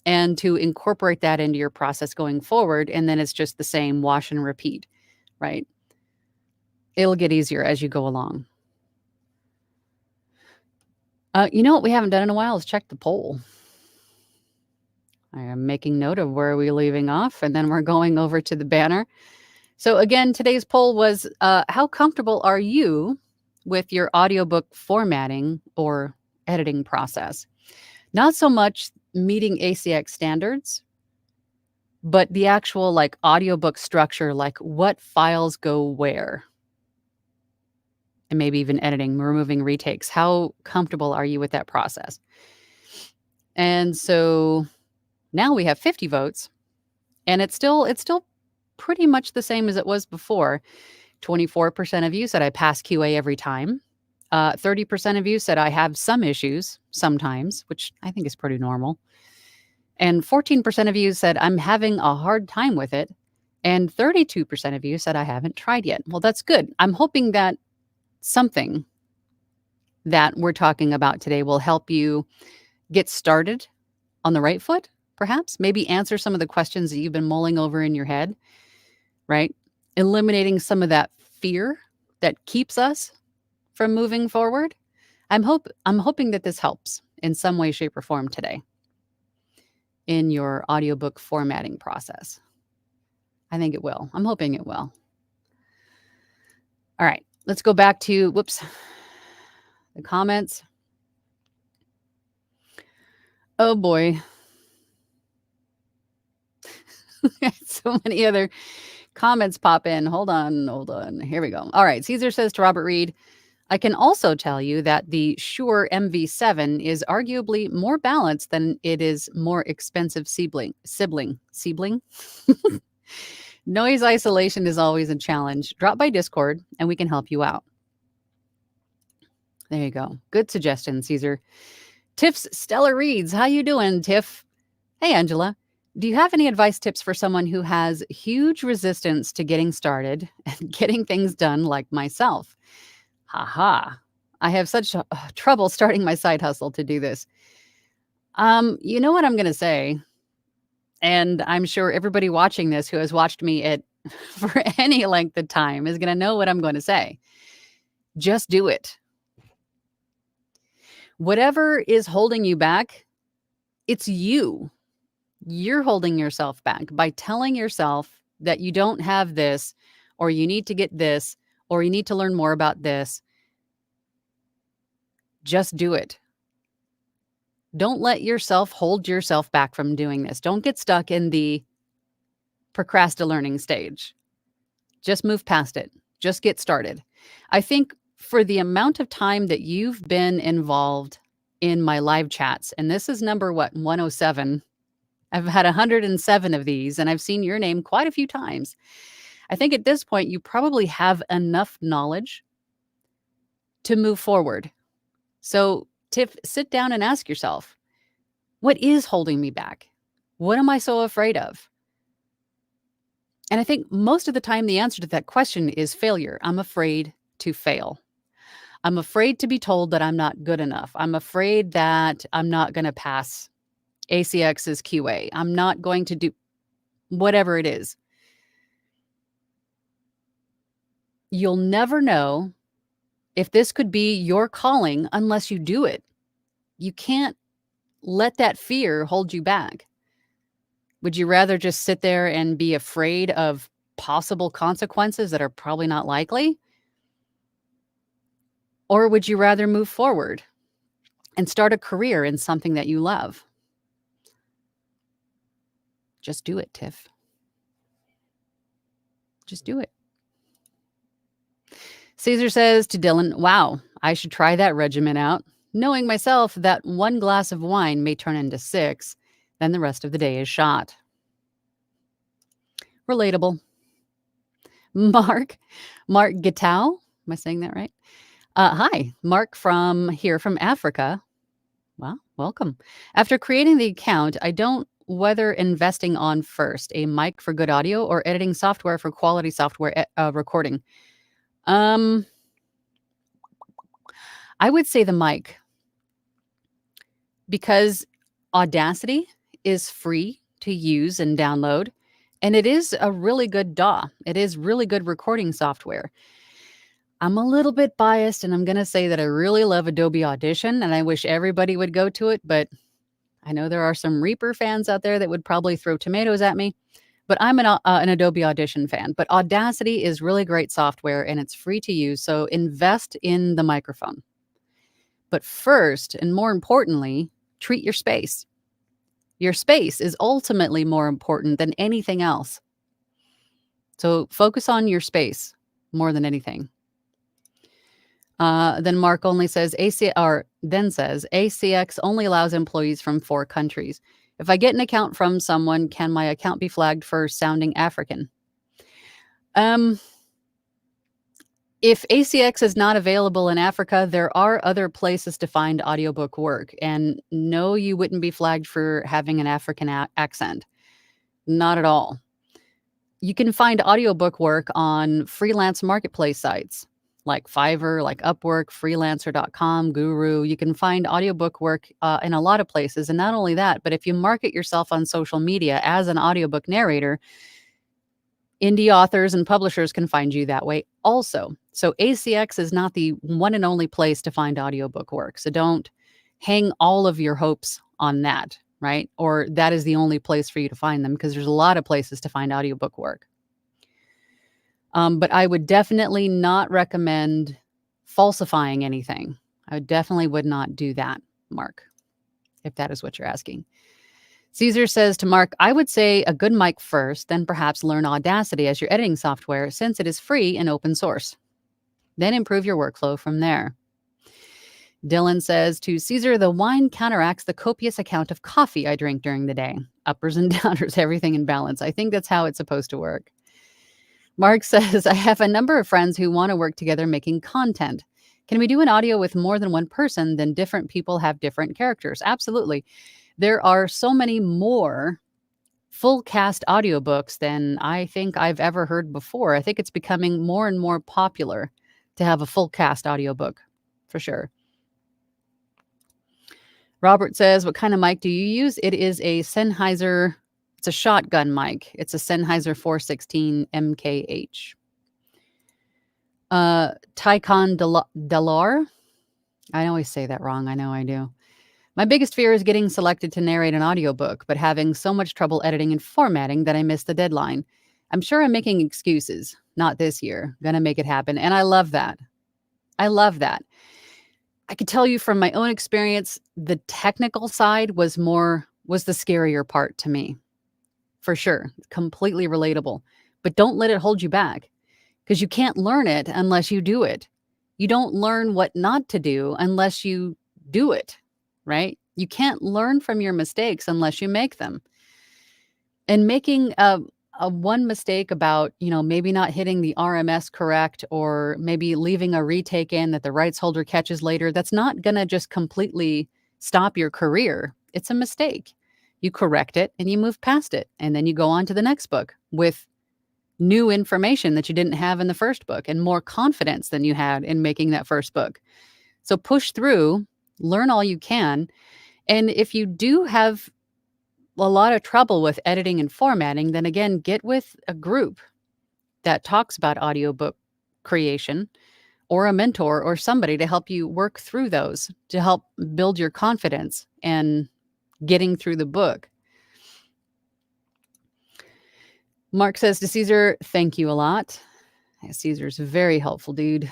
and to incorporate that into your process going forward. And then it's just the same wash and repeat, right? It'll get easier as you go along. You know what we haven't done in a while is check the poll. I am making note of where we're leaving off, and then we're going over to the banner. So again, today's poll was, how comfortable are you with your audiobook formatting or editing process? Not so much meeting ACX standards, but the actual like audiobook structure, like what files go where, and maybe even editing, removing retakes. How comfortable are you with that process? And so now we have 50 votes, and it's still pretty much the same as it was before. 24% of you said I pass QA every time. 30% of you said I have some issues sometimes, which I think is pretty normal. And 14% of you said I'm having a hard time with it. And 32% of you said I haven't tried yet. Well, that's good. I'm hoping that something that we're talking about today will help you get started on the right foot, perhaps. Maybe answer some of the questions that you've been mulling over in your head, right? Eliminating some of that fear that keeps us from moving forward. I'm hoping that this helps in some way, shape, or form today in your audiobook formatting process. I think it will. I'm hoping it will. All right, let's go back to, whoops. The comments. Oh boy. So many other comments pop in. Hold on. Here we go. All right. Caesar says to Robert Reed, I can also tell you that the Shure MV7 is arguably more balanced than it is more expensive sibling. Noise isolation is always a challenge. Drop by Discord and we can help you out. There you go. Good suggestion, Caesar. Tiff's Stellar Reads. How you doing, Tiff? Hey, Angela. Do you have any advice tips for someone who has huge resistance to getting started and getting things done like myself? Haha. I have such trouble starting my side hustle to do this. You know what I'm going to say? And I'm sure everybody watching this who has watched me at for any length of time is going to know what I'm going to say. Just do it. Whatever is holding you back, it's you. You're holding yourself back by telling yourself that you don't have this, or you need to get this, or you need to learn more about this. Just do it. Don't let yourself hold yourself back from doing this. Don't get stuck in the procrastinating stage. Just move past it. Just get started. I think for the amount of time that you've been involved in my live chats, and this is number 107. I've had 107 of these, and I've seen your name quite a few times. I think at this point, you probably have enough knowledge to move forward. So, Tiff, sit down and ask yourself, what is holding me back? What am I so afraid of? And I think most of the time, the answer to that question is failure. I'm afraid to fail. I'm afraid to be told that I'm not good enough. I'm afraid that I'm not going to pass ACX's QA. I'm not going to do whatever it is. You'll never know if this could be your calling unless you do it. You can't let that fear hold you back. Would you rather just sit there and be afraid of possible consequences that are probably not likely? Or would you rather move forward and start a career in something that you love? Just do it, Tiff. Just do it. Caesar says to Dylan, wow, I should try that regimen out. Knowing myself that one glass of wine may turn into 6, then the rest of the day is shot. Relatable. Mark Gitau. Am I saying that right? Hi, Mark from Africa. Well, welcome. After creating the account, I don't whether investing on first a mic for good audio or editing software for quality software recording. I would say the mic, because Audacity is free to use and download, and it is a really good DAW. It is really good recording software. I'm a little bit biased, and I'm going to say that I really love Adobe Audition, and I wish everybody would go to it, but I know there are some Reaper fans out there that would probably throw tomatoes at me, but I'm an Adobe Audition fan. But Audacity is really great software, and it's free to use, so invest in the microphone. But first, and more importantly, treat your space. Your space is ultimately more important than anything else. So focus on your space more than anything. Then Mark only says ACX only allows employees from 4 countries. If I get an account from someone, can my account be flagged for sounding African? If ACX is not available in Africa, there are other places to find audiobook work. And no, you wouldn't be flagged for having an African accent. Not at all. You can find audiobook work on freelance marketplace sites like Fiverr, like Upwork, freelancer.com, Guru. You can find audiobook work in a lot of places. And not only that, but if you market yourself on social media as an audiobook narrator, indie authors and publishers can find you that way also. So ACX is not the one and only place to find audiobook work. So don't hang all of your hopes on that, right? Or that is the only place for you to find them, because there's a lot of places to find audiobook work. But I would definitely not recommend falsifying anything. I definitely would not do that, Mark, if that is what you're asking. Caesar says to Mark, I would say a good mic first, then perhaps learn Audacity as your editing software since it is free and open source. Then improve your workflow from there. Dylan says to Caesar, the wine counteracts the copious amount of coffee I drink during the day. Uppers and downers, everything in balance. I think that's how it's supposed to work. Mark says, I have a number of friends who want to work together making content. Can we do an audio with more than one person? Then different people have different characters. Absolutely. There are so many more full cast audiobooks than I think I've ever heard before. I think it's becoming more and more popular to have a full cast audiobook, for sure. Robert says, what kind of mic do you use? It is a Sennheiser. It's a shotgun mic. It's a Sennheiser 416 MKH. Tycon Delar. I always say that wrong. I know I do. My biggest fear is getting selected to narrate an audiobook, but having so much trouble editing and formatting that I miss the deadline. I'm sure I'm making excuses. Not this year. Gonna make it happen. And I love that. I love that. I could tell you from my own experience, the technical side was the scarier part to me. For sure. Completely relatable. But don't let it hold you back, because you can't learn it unless you do it. You don't learn what not to do unless you do it, right? You can't learn from your mistakes unless you make them. And making a one mistake about, maybe not hitting the RMS correct, or maybe leaving a retake in that the rights holder catches later, that's not going to just completely stop your career. It's a mistake. You correct it and you move past it. And then you go on to the next book with new information that you didn't have in the first book and more confidence than you had in making that first book. So push through, learn all you can. And if you do have a lot of trouble with editing and formatting, then again, get with a group that talks about audiobook creation, or a mentor or somebody to help you work through those, to help build your confidence and getting through the book. Mark says to Caesar, thank you a lot. Caesar's a very helpful dude.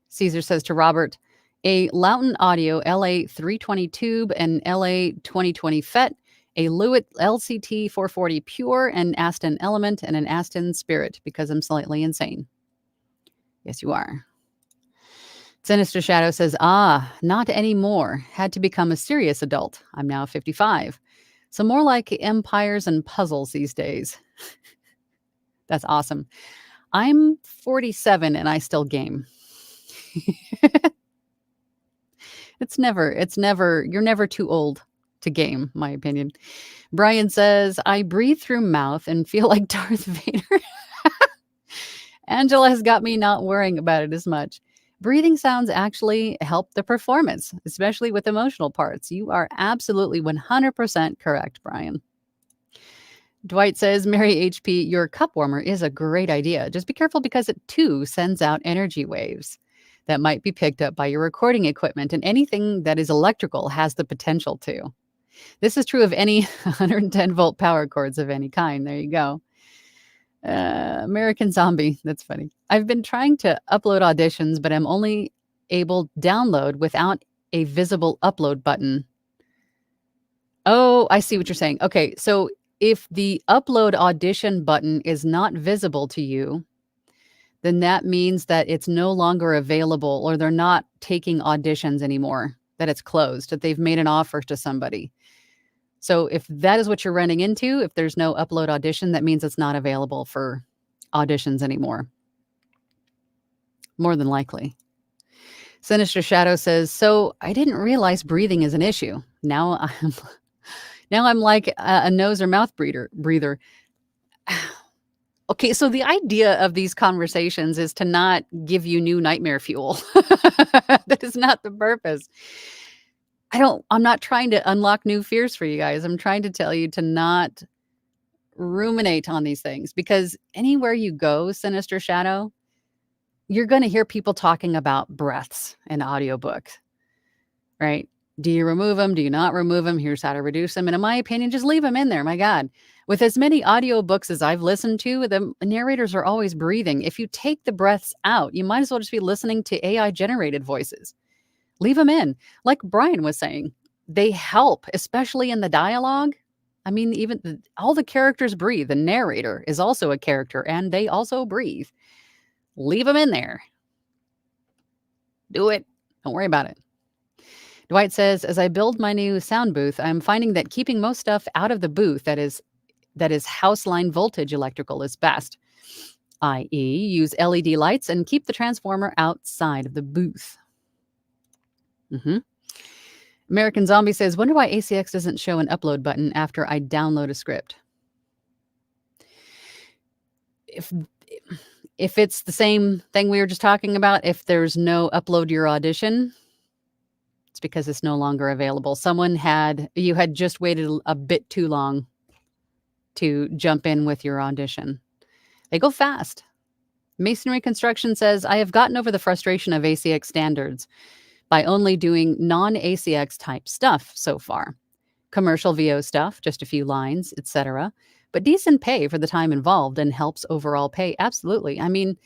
Caesar says to Robert, a Loughton Audio LA 320 tube and LA 2020 FET, a Lewitt LCT 440 Pure, an Aston Element, and an Aston Spirit, because I'm slightly insane. Yes, you are. Sinister Shadow says, not anymore. Had to become a serious adult. I'm now 55. So more like empires and puzzles these days. That's awesome. I'm 47 and I still game. You're never too old to game, my opinion. Brian says, I breathe through mouth and feel like Darth Vader. Angela has got me not worrying about it as much. Breathing sounds actually help the performance, especially with emotional parts. You are absolutely 100% correct, Brian. Dwight says, Mary HP, your cup warmer is a great idea. Just be careful because it too sends out energy waves that might be picked up by your recording equipment, and anything that is electrical has the potential to. This is true of any 110 volt power cords of any kind. There you go. American Zombie. That's funny. I've been trying to upload auditions, but I'm only able to download without a visible upload button. Oh, I see what you're saying. Okay, so if the upload audition button is not visible to you, then that means that it's no longer available, or they're not taking auditions anymore, that it's closed, that they've made an offer to somebody. So if that is what you're running into, if there's no upload audition, that means it's not available for auditions anymore. More than likely. Sinister Shadow says, so I didn't realize breathing is an issue. Now I'm like a nose or mouth breather. Okay, so the idea of these conversations is to not give you new nightmare fuel. That is not the purpose. I'm not trying to unlock new fears for you guys. I'm trying to tell you to not ruminate on these things, because anywhere you go, Sinister Shadow, you're going to hear people talking about breaths in audiobooks, right? Do you remove them? Do you not remove them? Here's how to reduce them. And in my opinion, just leave them in there. My God. With as many audiobooks as I've listened to, the narrators are always breathing. If you take the breaths out, you might as well just be listening to AI generated voices. Leave them in. Like Brian was saying, they help, especially in the dialogue. I mean, even all the characters breathe. The narrator is also a character, and they also breathe. Leave them in there. Do it. Don't worry about it. Dwight says, as I build my new sound booth, I'm finding that keeping most stuff out of the booth that is house line voltage electrical is best, i.e., use LED lights and keep the transformer outside of the booth. American Zombie says, wonder why ACX doesn't show an upload button after I download a script. If it's the same thing we were just talking about, if there's no upload your audition, it's because it's no longer available. You had just waited a bit too long to jump in with your audition. They go fast. Masonry Construction says, I have gotten over the frustration of ACX standards by only doing non-ACX type stuff so far. Commercial VO stuff, just a few lines, etc. But decent pay for the time involved and helps overall pay. Absolutely. I mean,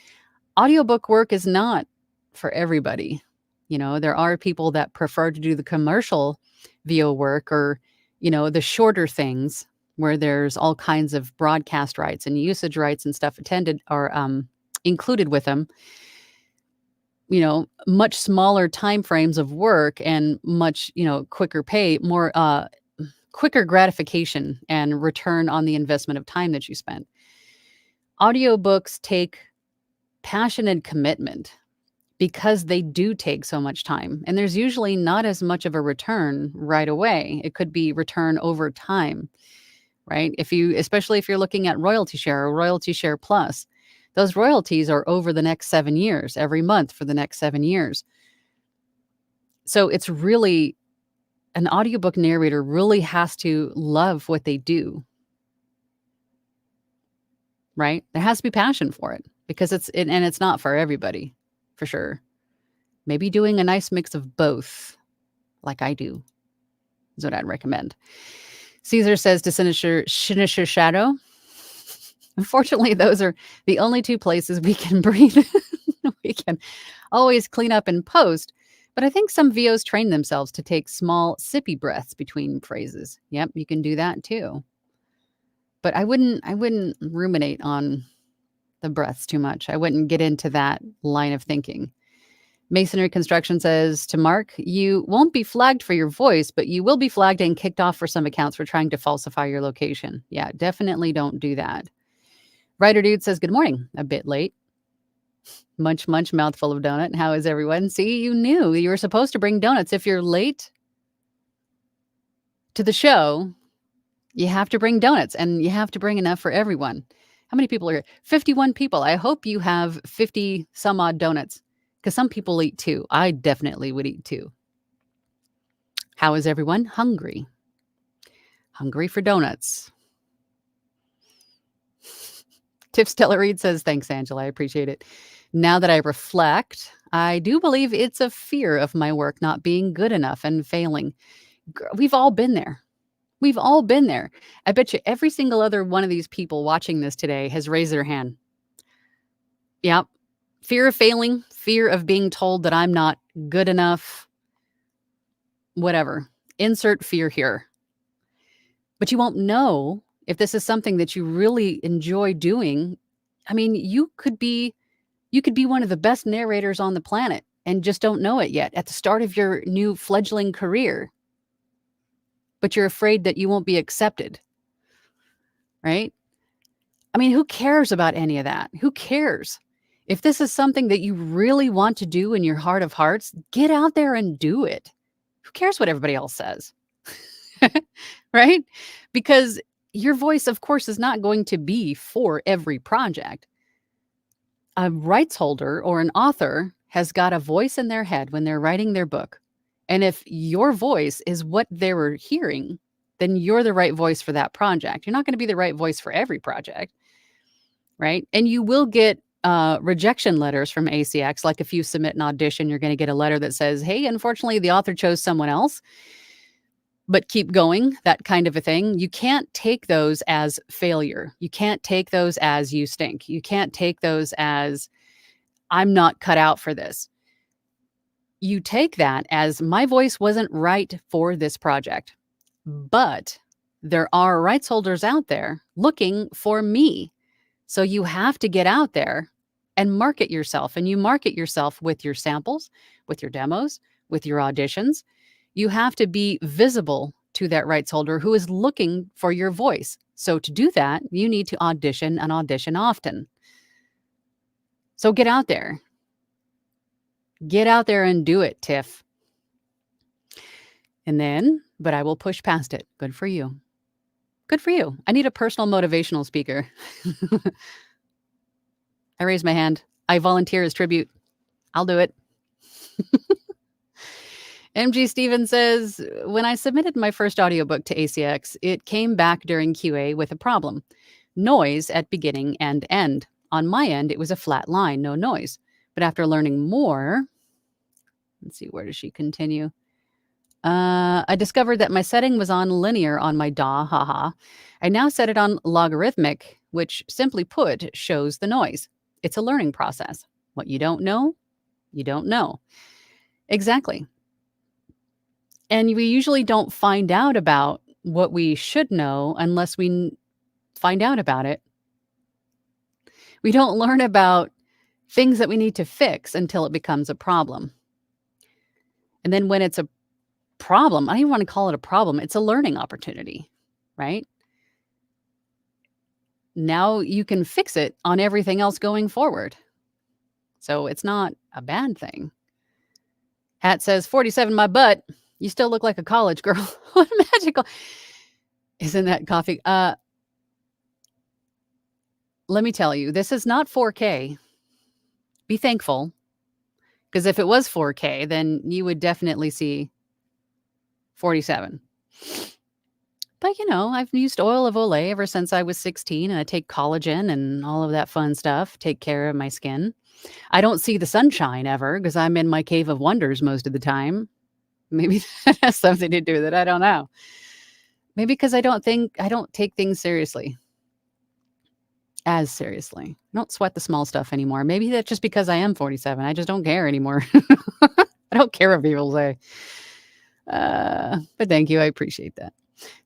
audiobook work is not for everybody. There are people that prefer to do the commercial VO work or, the shorter things where there's all kinds of broadcast rights and usage rights and stuff included with them. Much smaller time frames of work and much, quicker pay, more quicker gratification and return on the investment of time that you spent. Audiobooks take passion and commitment because they do take so much time. And there's usually not as much of a return right away. It could be return over time, right? Especially if you're looking at royalty share or royalty share plus, those royalties are over the next 7 years, every month for the next 7 years. So it's really, an audiobook narrator really has to love what they do, right? There has to be passion for it because it's not for everybody, for sure. Maybe doing a nice mix of both, like I do, is what I'd recommend. Caesar says to Sinister Shadow, unfortunately, those are the only two places we can breathe. We can always clean up and post, but I think some VOs train themselves to take small sippy breaths between phrases. Yep, you can do that too. But I wouldn't ruminate on the breaths too much. I wouldn't get into that line of thinking. Masonry Construction says to Mark, you won't be flagged for your voice, but you will be flagged and kicked off for some accounts for trying to falsify your location. Yeah, definitely don't do that. Writer Dude says, good morning. A bit late. Munch, mouthful of donut. How is everyone? See, you knew you were supposed to bring donuts. If you're late to the show, you have to bring donuts, and you have to bring enough for everyone. How many people are here? 51 people. I hope you have 50 some odd donuts, because some people eat 2. I definitely would eat 2. How is everyone? Hungry. Hungry for donuts. Tiff Stella Reed says, thanks, Angela. I appreciate it. Now that I reflect, I do believe it's a fear of my work not being good enough and failing. We've all been there. We've all been there. I bet you every single other one of these people watching this today has raised their hand. Yep. Fear of failing, fear of being told that I'm not good enough, whatever. Insert fear here. But you won't know if this is something that you really enjoy doing. I mean, you could be one of the best narrators on the planet and just don't know it yet at the start of your new fledgling career. But you're afraid that you won't be accepted, right? I mean, who cares about any of that? Who cares? If this is something that you really want to do in your heart of hearts, get out there and do it. Who cares what everybody else says? Right? Because your voice, of course, is not going to be for every project. A rights holder or an author has got a voice in their head when they're writing their book. And if your voice is what they were hearing, then you're the right voice for that project. You're not going to be the right voice for every project, right? And you will get rejection letters from ACX. Like if you submit an audition, you're going to get a letter that says, hey, unfortunately, the author chose someone else, but keep going, that kind of a thing. You can't take those as failure. You can't take those as you stink. You can't take those as I'm not cut out for this. You take that as my voice wasn't right for this project, but there are rights holders out there looking for me. So you have to get out there and market yourself. And you market yourself with your samples, with your demos, with your auditions. You have to be visible to that rights holder who is looking for your voice. So to do that, you need to audition and audition often. So get out there. Get out there and do it, Tiff. And then, but I will push past it. Good for you. Good for you. I need a personal motivational speaker. I raise my hand. I volunteer as tribute. I'll do it. MG Stevens says, when I submitted my first audiobook to ACX, it came back during QA with a problem. Noise at beginning and end. On my end, it was a flat line, no noise. But after learning more, let's see, where does she continue? I discovered that my setting was on linear on my DAW, haha. I now set it on logarithmic, which simply put shows the noise. It's a learning process. What you don't know, you don't know. Exactly. And we usually don't find out about what we should know unless we find out about it. We don't learn about things that we need to fix until it becomes a problem. And then when it's a problem, I don't even want to call it a problem, it's a learning opportunity, right? Now you can fix it on everything else going forward. So it's not a bad thing. Hat says, 47 my butt. You still look like a college girl. What magical. Isn't that coffee? Let me tell you, this is not 4K. Be thankful. Because if it was 4K, then you would definitely see 47. But, I've used oil of Olay ever since I was 16, and I take collagen and all of that fun stuff, take care of my skin. I don't see the sunshine ever because I'm in my cave of wonders most of the time. Maybe that has something to do with it. I don't know. Maybe because I don't take things seriously. As seriously. I don't sweat the small stuff anymore. Maybe that's just because I am 47. I just don't care anymore. I don't care what people say. But thank you. I appreciate that.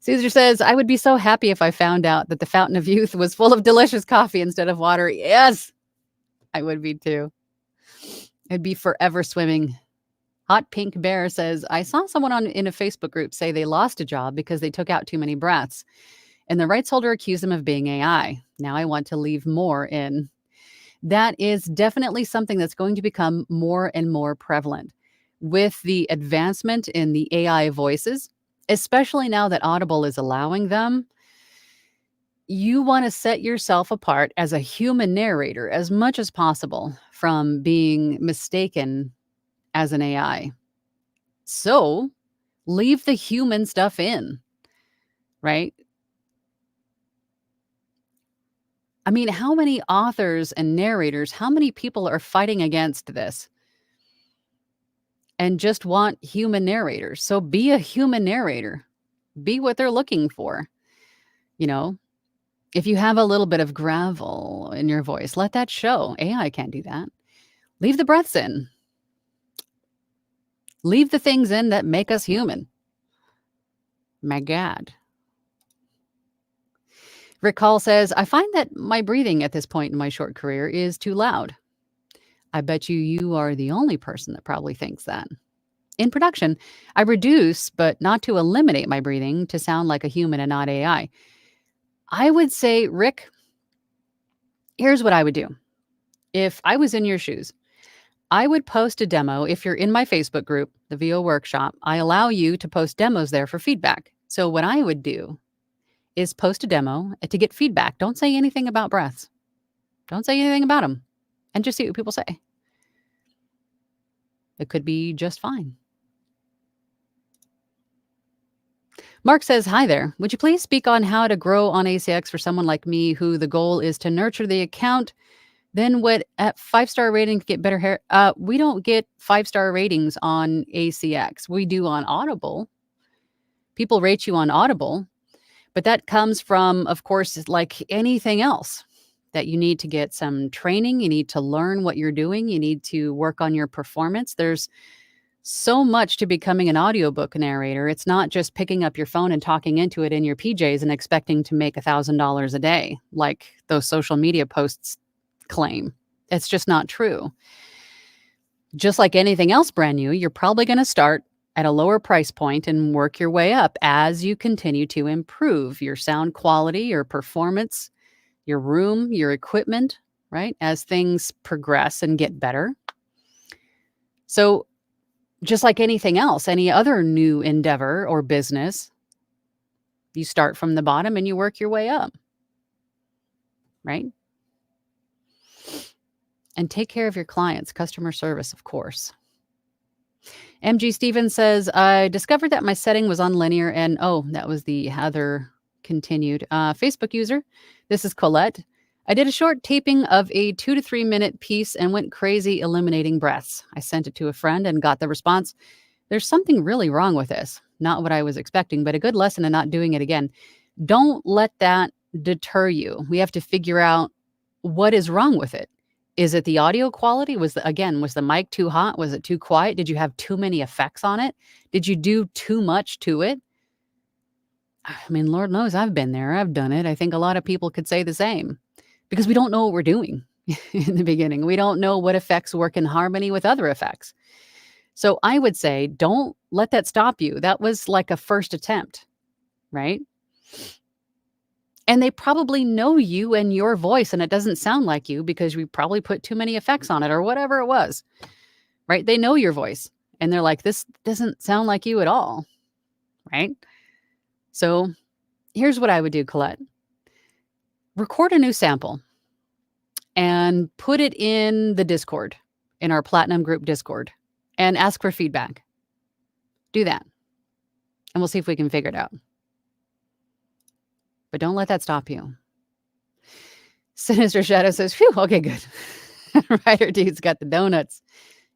Caesar says, I would be so happy if I found out that the fountain of youth was full of delicious coffee instead of water. Yes, I would be too. I'd be forever swimming. Hot Pink Bear says, I saw someone in a Facebook group say they lost a job because they took out too many breaths. And the rights holder accused them of being AI. Now I want to leave more in. That is definitely something that's going to become more and more prevalent with the advancement in the AI voices, especially now that Audible is allowing them. You want to set yourself apart as a human narrator as much as possible from being mistaken as an AI. So leave the human stuff in, right? I mean, how many authors and narrators, how many people are fighting against this and just want human narrators? So be a human narrator. Be what they're looking for. If you have a little bit of gravel in your voice, let that show. AI can't do that. Leave the breaths in. Leave the things in that make us human. My God. Rick Hall says, I find that my breathing at this point in my short career is too loud. I bet you are the only person that probably thinks that. In production, I reduce, but not to eliminate my breathing to sound like a human and not AI. I would say, Rick, here's what I would do. If I was in your shoes, I would post a demo. If you're in my Facebook group, the VO Workshop, I allow you to post demos there for feedback. So what I would do is post a demo to get feedback. Don't say anything about breaths. Don't say anything about them. And just see what people say. It could be just fine. Mark says, hi there. Would you please speak on how to grow on ACX for someone like me who the goal is to nurture the account? Then what at 5-star rating to get better hair? We don't get 5-star ratings on ACX. We do on Audible. People rate you on Audible, but that comes from, of course, like anything else that you need to get some training. You need to learn what you're doing. You need to work on your performance. There's so much to becoming an audiobook narrator. It's not just picking up your phone and talking into it in your PJs and expecting to make $1,000 a day, like those social media posts claim. It's just not true. Just like anything else brand new, you're probably going to start at a lower price point and work your way up as you continue to improve your sound quality, your performance, your room, your equipment, right? As things progress and get better. So, just like anything else, any other new endeavor or business, you start from the bottom and you work your way up, right? And take care of your clients, customer service, of course. MG Stevens says, I discovered that my setting was on linear and, oh, that was the other continued. Facebook user, this is Colette. I did a short taping of a 2 to 3 minute piece and went crazy eliminating breaths. I sent it to a friend and got the response, there's something really wrong with this. Not what I was expecting, but a good lesson in not doing it again. Don't let that deter you. We have to figure out what is wrong with it. Is it the audio quality? Was the mic too hot? Was it too quiet? Did you have too many effects on it? Did you do too much to it? I mean, Lord knows I've been there. I've done it. I think a lot of people could say the same because we don't know what we're doing in the beginning. We don't know what effects work in harmony with other effects. So I would say don't let that stop you. That was like a first attempt, right? And they probably know you and your voice, and it doesn't sound like you because we probably put too many effects on it or whatever it was, right? They know your voice, and they're like, this doesn't sound like you at all, right? So here's what I would do, Colette. Record a new sample and put it in the Discord, in our Platinum Group Discord, and ask for feedback. Do that, and we'll see if we can figure it out. But don't let that stop you. Sinister Shadow says, phew, okay, good. Ryder Dude's got the donuts.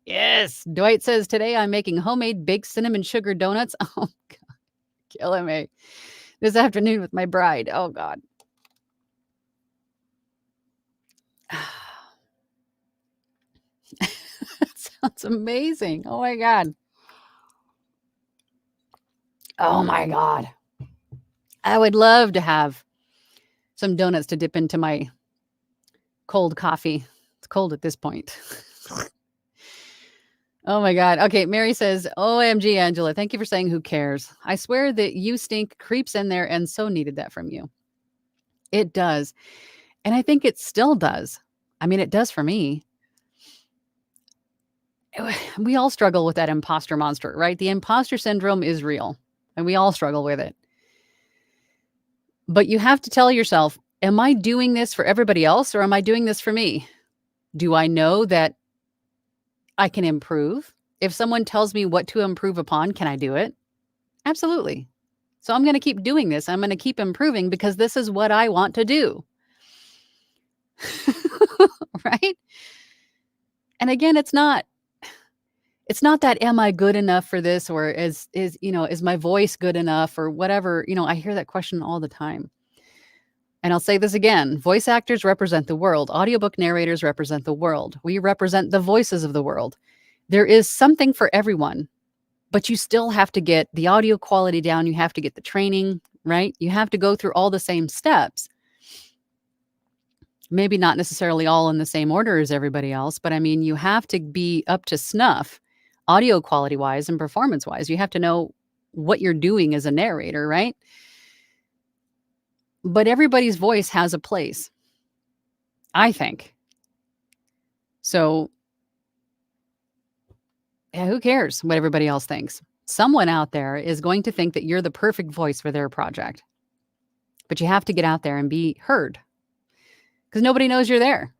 Yes. Dwight says, today I'm making homemade baked cinnamon sugar donuts. Oh, God. Killing me. This afternoon with my bride. Oh, God. That sounds amazing. Oh, my God. Oh, my God. I would love to have some donuts to dip into my cold coffee. It's cold at this point. Oh my God. Okay. Mary says, OMG, Angela, thank you for saying who cares. I swear that you stink creeps in there and so needed that from you. It does. And I think it still does. I mean, it does for me. We all struggle with that imposter monster, right? The imposter syndrome is real and we all struggle with it. But you have to tell yourself, am I doing this for everybody else or am I doing this for me? Do I know that I can improve? If someone tells me what to improve upon, can I do it? Absolutely. So I'm going to keep doing this. I'm going to keep improving because this is what I want to do. Right? And again, it's not that am I good enough for this or is my voice good enough or whatever. I hear that question all the time. And I'll say this again, voice actors represent the world. Audiobook narrators represent the world. We represent the voices of the world. There is something for everyone, but you still have to get the audio quality down. You have to get the training, right? You have to go through all the same steps. Maybe not necessarily all in the same order as everybody else, but I mean, you have to be up to snuff, audio quality wise and performance wise. You have to know what you're doing as a narrator, right? But everybody's voice has a place, I think. So, yeah, who cares what everybody else thinks? Someone out there is going to think that you're the perfect voice for their project. But you have to get out there and be heard because nobody knows you're there.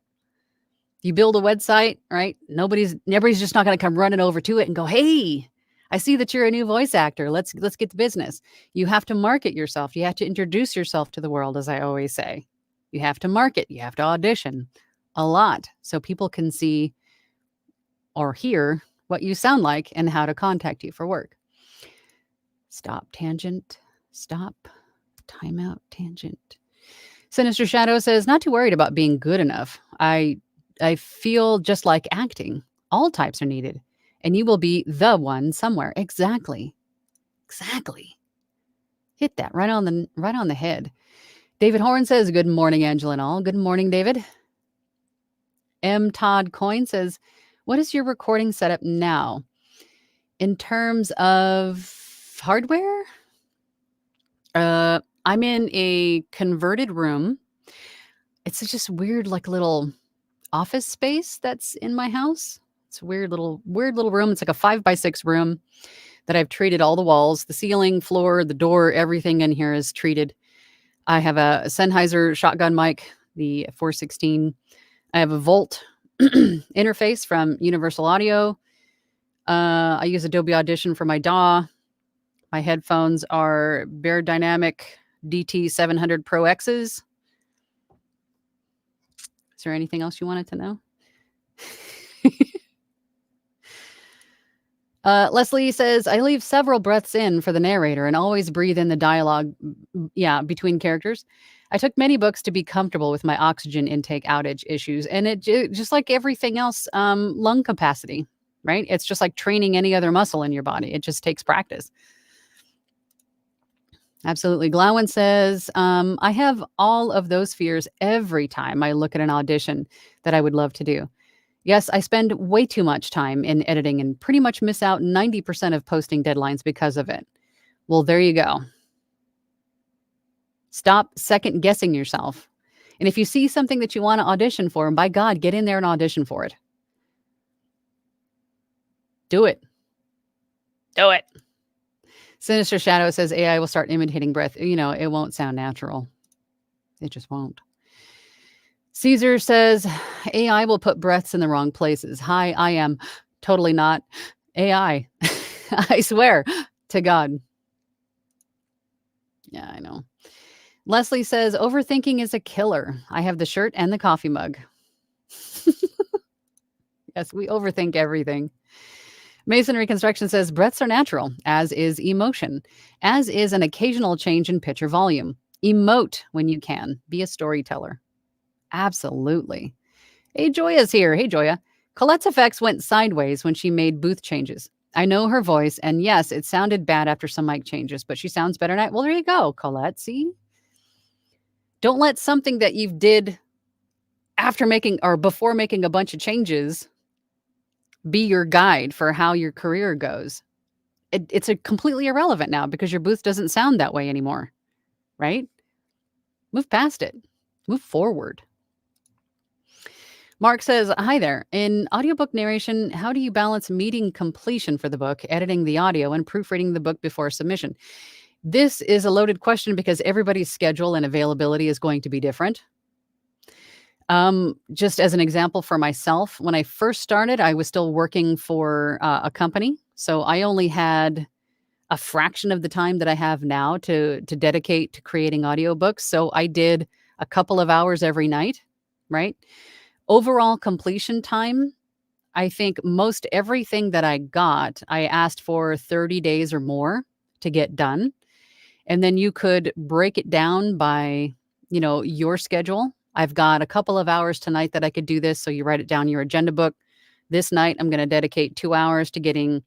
You build a website, right? Everybody's just not going to come running over to it and go, hey, I see that you're a new voice actor. Let's get to business. You have to market yourself. You have to introduce yourself to the world, as I always say. You have to market. You have to audition a lot so people can see or hear what you sound like and how to contact you for work. Stop tangent. Stop. Timeout tangent. Sinister Shadow says, not too worried about being good enough. I feel just like acting. All types are needed. and you will be the one somewhere. Exactly. Exactly. Hit that right on the head. David Horn says, "Good morning, Angela and all." Good morning, David. M. Todd Coyne says, "What is your recording setup now? In terms of hardware, I'm in a converted room. It's just weird, like little office space that's in my house. It's a weird little room. It's like a 5x6 room that I've treated all the walls, the ceiling, floor, the door, everything in here is treated. I have a Sennheiser shotgun mic, the 416. I have a Volt interface from Universal Audio. I use Adobe Audition for my DAW. My headphones are Bear Dynamic DT 700 Pro X's. Is there anything else you wanted to know? Leslie says, "I leave several breaths in for the narrator and always breathe in the dialogue, between characters. I took many books to be comfortable with my oxygen intake outage issues, and just like everything else, lung capacity, right? It's just like training any other muscle in your body. It just takes practice." Absolutely. Glowin says, "I have all of those fears every time I look at an audition that I would love to do. Yes, I spend way too much time in editing and pretty much miss out 90% of posting deadlines because of it." Well, there you go. Stop second guessing yourself. And if you see something that you want to audition for, by God, get in there and audition for it. Do it. Do it. Sinister Shadow says AI will start imitating breath. It won't sound natural. It just won't. Caesar says AI will put breaths in the wrong places. Hi, I am totally not AI. I swear to God. Yeah, I know. Leslie says overthinking is a killer. I have the shirt and the coffee mug. Yes, we overthink everything. Masonry Construction says breaths are natural, as is emotion, as is an occasional change in pitch or volume. Emote when you can. Be a storyteller. Absolutely. Hey, Joya's here. Hey, Joya. Colette's effects went sideways when she made booth changes. I know her voice, and yes, it sounded bad after some mic changes, but she sounds better now. Well, there you go, Colette. See? Don't let something that you did after making or before making a bunch of changes be your guide for how your career goes. It's a completely irrelevant now because your booth doesn't sound that way anymore, right? Move past it. Move forward. Mark says, "Hi there. In audiobook narration, how do you balance meeting completion for the book, editing the audio, and proofreading the book before submission?" This is a loaded question because everybody's schedule and availability is going to be different. Just as an example for myself, when I first started, I was still working for a company. So I only had a fraction of the time that I have now to dedicate to creating audiobooks. So I did a couple of hours every night, right? Overall completion time, I think most everything that I got, I asked for 30 days or more to get done. And then you could break it down by, your schedule. I've got a couple of hours tonight that I could do this. So you write it down in your agenda book. This night, I'm going to dedicate 2 hours to getting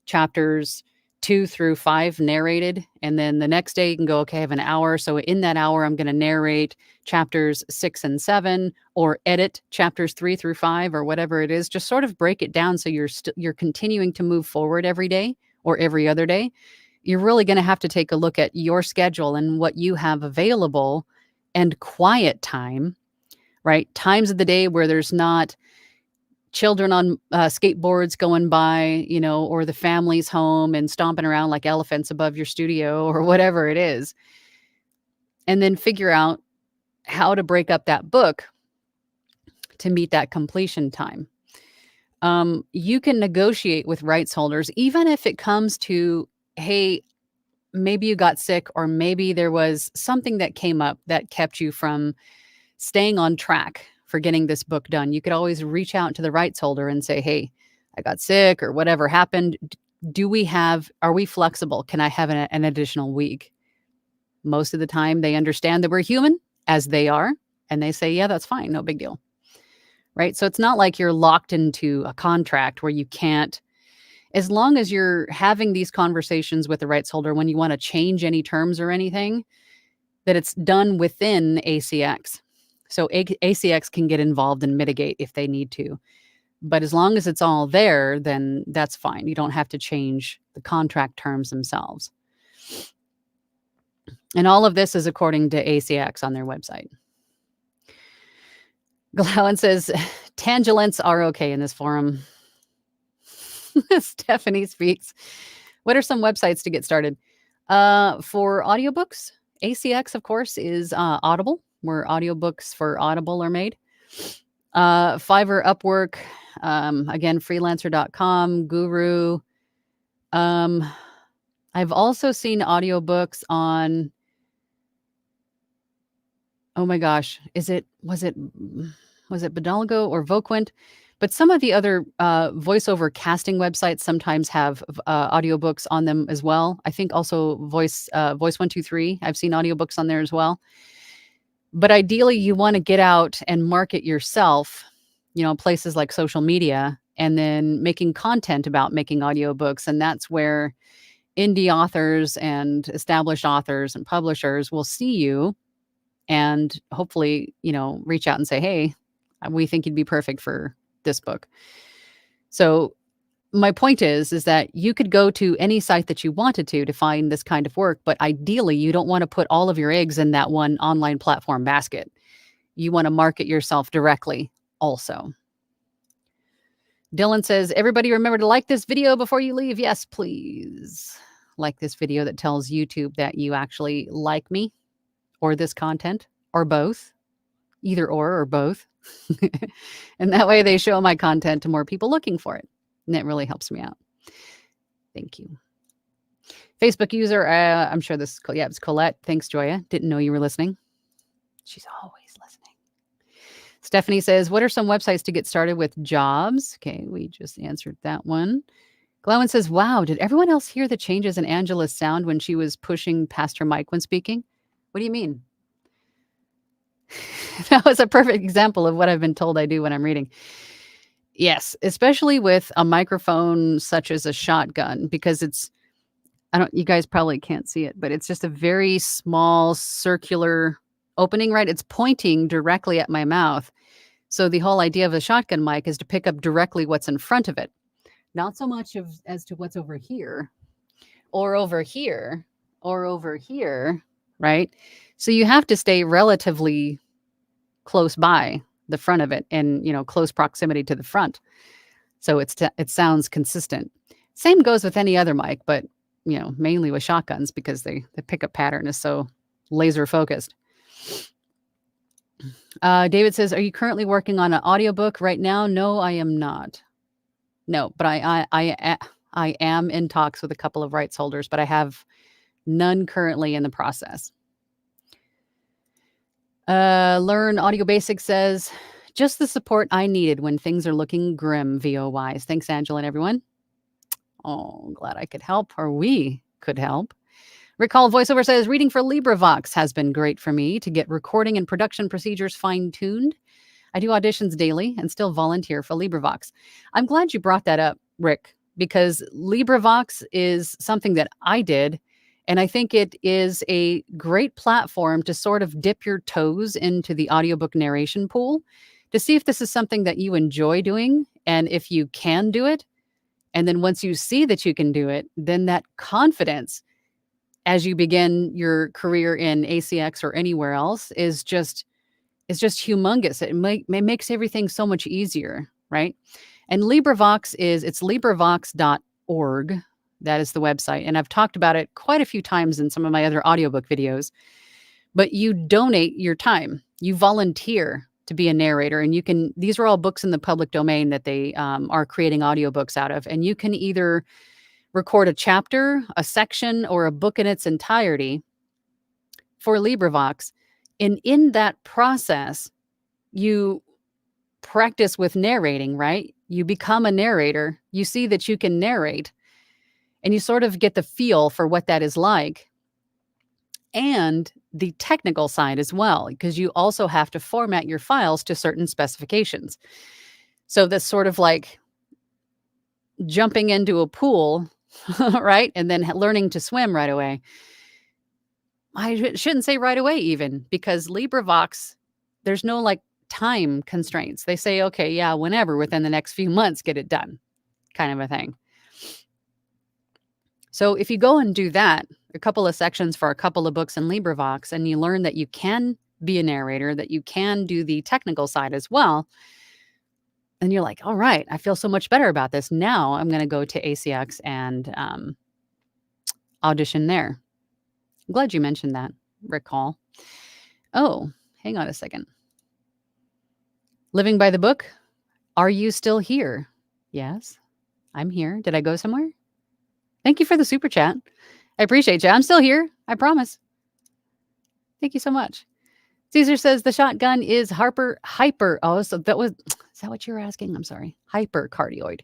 chapters 2 through 5 narrated. And then the next day you can go, okay, I have an hour. So in that hour, I'm going to narrate chapters 6 and 7 or edit chapters 3 through 5 or whatever it is. Just sort of break it down so you're continuing to move forward every day or every other day. You're really going to have to take a look at your schedule and what you have available and quiet time, right? Times of the day where there's not children on skateboards going by, or the family's home and stomping around like elephants above your studio or whatever it is. And then figure out how to break up that book to meet that completion time. You can negotiate with rights holders, even if it comes to, hey, maybe you got sick or maybe there was something that came up that kept you from staying on track for getting this book done. You could always reach out to the rights holder and say, hey, I got sick or whatever happened. Are we flexible? Can I have an additional week? Most of the time they understand that we're human as they are. And they say, yeah, that's fine. No big deal. Right. So it's not like you're locked into a contract where you can't As long as you're having these conversations with the rights holder when you want to change any terms or anything, that it's done within ACX. So ACX can get involved and mitigate if they need to. But as long as it's all there, then that's fine. You don't have to change the contract terms themselves. And all of this is according to ACX on their website. Glowen says, tangulants are okay in this forum. Stephanie speaks. What are some websites to get started? For audiobooks, ACX, of course, is Audible, where audiobooks for Audible are made. Fiverr, Upwork, again, freelancer.com, Guru. I've also seen audiobooks on, oh my gosh, was it Bidalgo or Voquent? But some of the other voiceover casting websites sometimes have audiobooks on them as well. I think also Voice 123. I've seen audiobooks on there as well. But ideally, you want to get out and market yourself, places like social media, and then making content about making audiobooks. And that's where indie authors and established authors and publishers will see you and hopefully, reach out and say, hey, we think you'd be perfect for this book. So my point is that you could go to any site that you wanted to find this kind of work, but ideally you don't want to put all of your eggs in that one online platform basket. You want to market yourself directly also. Dylan says, everybody remember to like this video before you leave. Yes, please. Like this video that tells YouTube that you actually like me or this content or both. Either or both. And that way they show my content to more people looking for it. And it really helps me out. Thank you. Facebook user, I'm sure this, it's Colette. Thanks, Joya. Didn't know you were listening. She's always listening. Stephanie says, what are some websites to get started with jobs? Okay, we just answered that one. Glowen says, wow, did everyone else hear the changes in Angela's sound when she was pushing past her mic when speaking? What do you mean? That was a perfect example of what I've been told I do when I'm reading. Yes, especially with a microphone such as a shotgun, because you guys probably can't see it, but it's just a very small circular opening, right? It's pointing directly at my mouth. So the whole idea of a shotgun mic is to pick up directly what's in front of it. Not so much as to what's over here or over here or over here, right? So you have to stay relatively close by the front of it and, close proximity to the front. So it sounds consistent. Same goes with any other mic, but, mainly with shotguns because the pickup pattern is so laser focused. David says, are you currently working on an audiobook right now? No, I am not. No, but I am in talks with a couple of rights holders, but I have none currently in the process. Learn Audio Basics says, just the support I needed when things are looking grim, VO-wise. Thanks, Angela and everyone. Oh, glad I could help, or we could help. Recall Voiceover says, reading for LibriVox has been great for me to get recording and production procedures fine-tuned. I do auditions daily and still volunteer for LibriVox. I'm glad you brought that up, Rick, because LibriVox is something that I did, and I think it is a great platform to sort of dip your toes into the audiobook narration pool to see if this is something that you enjoy doing and if you can do it. And then once you see that you can do it, then that confidence as you begin your career in ACX or anywhere else is just humongous. It makes everything so much easier, right? And LibriVox it's LibriVox.org. That is the website. And I've talked about it quite a few times in some of my other audiobook videos. But you donate your time. You volunteer to be a narrator. And these are all books in the public domain that they are creating audiobooks out of. And you can either record a chapter, a section, or a book in its entirety for LibriVox. And in that process, you practice with narrating, right? You become a narrator. You see that you can narrate, and you sort of get the feel for what that is like. And the technical side as well, because you also have to format your files to certain specifications. So that's sort of like jumping into a pool, right? And then learning to swim right away. I shouldn't say right away even, because LibriVox, there's no like time constraints. They say, okay, yeah, whenever within the next few months, get it done, kind of a thing. So if you go and do that, a couple of sections for a couple of books in LibriVox, and you learn that you can be a narrator, that you can do the technical side as well, and you're like, all right, I feel so much better about this. Now I'm going to go to ACX and audition there. I'm glad you mentioned that, recall. Oh, hang on a second. Living by the book. Are you still here? Yes, I'm here. Did I go somewhere? Thank you for the super chat. I appreciate you. I'm still here. I promise. Thank you so much. Caesar says the shotgun is hyper. Oh, so that was, is that what you were asking? I'm sorry. Hypercardioid.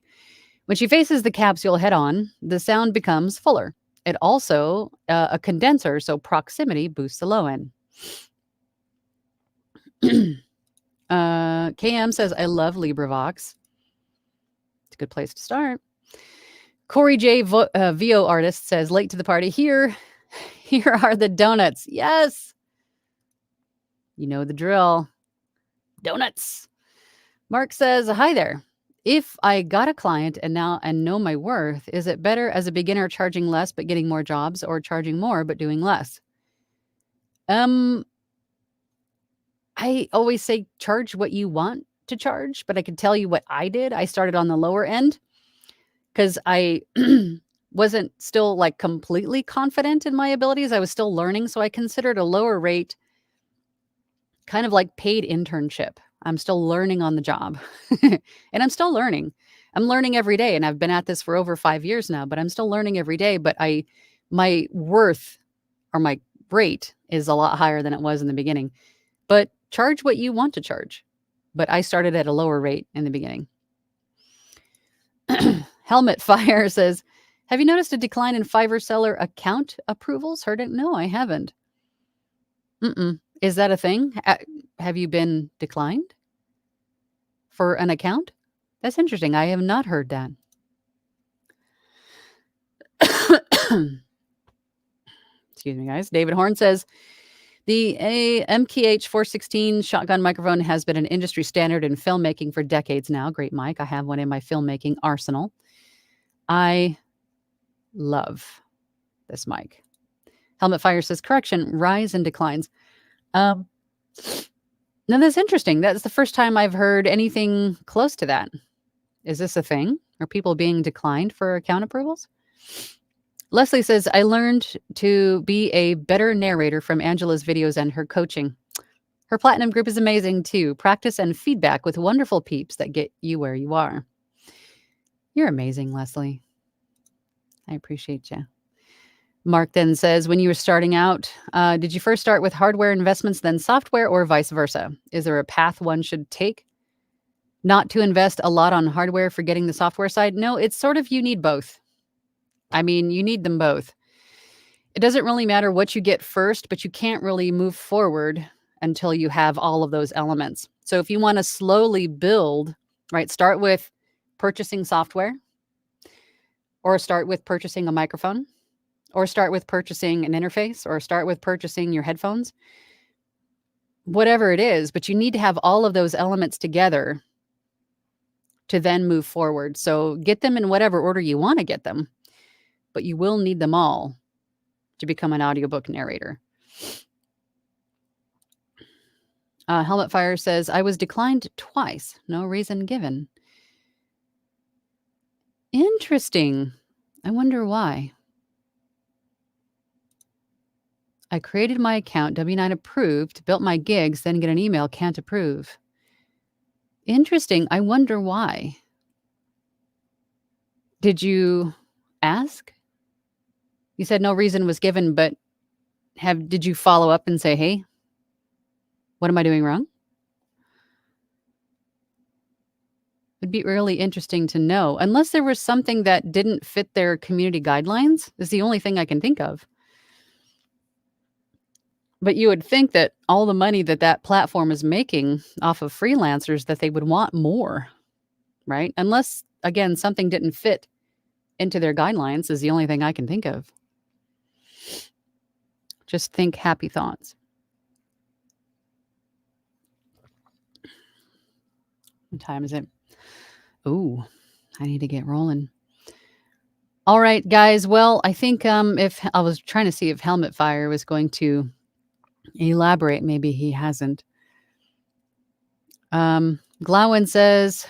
When she faces the capsule head on, the sound becomes fuller. It also a condenser, so proximity boosts the low end. KM says, I love LibriVox. It's a good place to start. Corey J. VO artist says, late to the party. Here are the donuts. Yes. You know the drill. Donuts. Mark says, hi there. If I got a client and know my worth, is it better as a beginner charging less but getting more jobs, or charging more but doing less? I always say charge what you want to charge, but I can tell you what I did. I started on the lower end because I wasn't still like completely confident in my abilities. I was still learning. So I considered a lower rate kind of like paid internship. I'm still learning on the job and I'm still learning. I'm learning every day, and I've been at this for over 5 years now, but I'm still learning every day. But my worth or my rate is a lot higher than it was in the beginning. But charge what you want to charge. But I started at a lower rate in the beginning. Helmet Fire says, have you noticed a decline in Fiverr seller account approvals? Heard it? No, I haven't. Is that a thing? Have you been declined for an account? That's interesting. I have not heard that. Excuse me, guys. David Horn says, the MKH 416 shotgun microphone has been an industry standard in filmmaking for decades now. Great mic. I have one in my filmmaking arsenal. I love this mic. Helmet Fire says, correction, rise and declines. Now that's interesting. That's the first time I've heard anything close to that. Is this a thing? Are people being declined for account approvals? Leslie says, I learned to be a better narrator from Angela's videos and her coaching. Her platinum group is amazing too. Practice and feedback with wonderful peeps that get you where you are. You're amazing, Leslie. I appreciate you. Mark then says, when you were starting out, did you first start with hardware investments, then software, or vice versa? Is there a path one should take? Not to invest a lot on hardware for getting the software side? No, it's sort of, you need both. I mean, you need them both. It doesn't really matter what you get first, but you can't really move forward until you have all of those elements. So if you want to slowly build, right, start with purchasing software, or start with purchasing a microphone, or start with purchasing an interface, or start with purchasing your headphones, whatever it is, but you need to have all of those elements together to then move forward. So get them in whatever order you want to get them, but you will need them all to become an audiobook narrator. Helmet Fire says, I was declined twice. No reason given. Interesting. I wonder why. I created my account, W9 approved, built my gigs, then get an email, can't approve. Interesting. I wonder why. Did you ask? You said no reason was given, but did you follow up and say, hey, what am I doing wrong? It'd be really interesting to know, unless there was something that didn't fit their community guidelines, is the only thing I can think of. But you would think that all the money that platform is making off of freelancers, that they would want more, right? Unless again, something didn't fit into their guidelines is the only thing I can think of. Just think happy thoughts. What time is it? Ooh, I need to get rolling. All right, guys. Well, I think if I was trying to see if Helmet Fire was going to elaborate, maybe he hasn't. Glowin says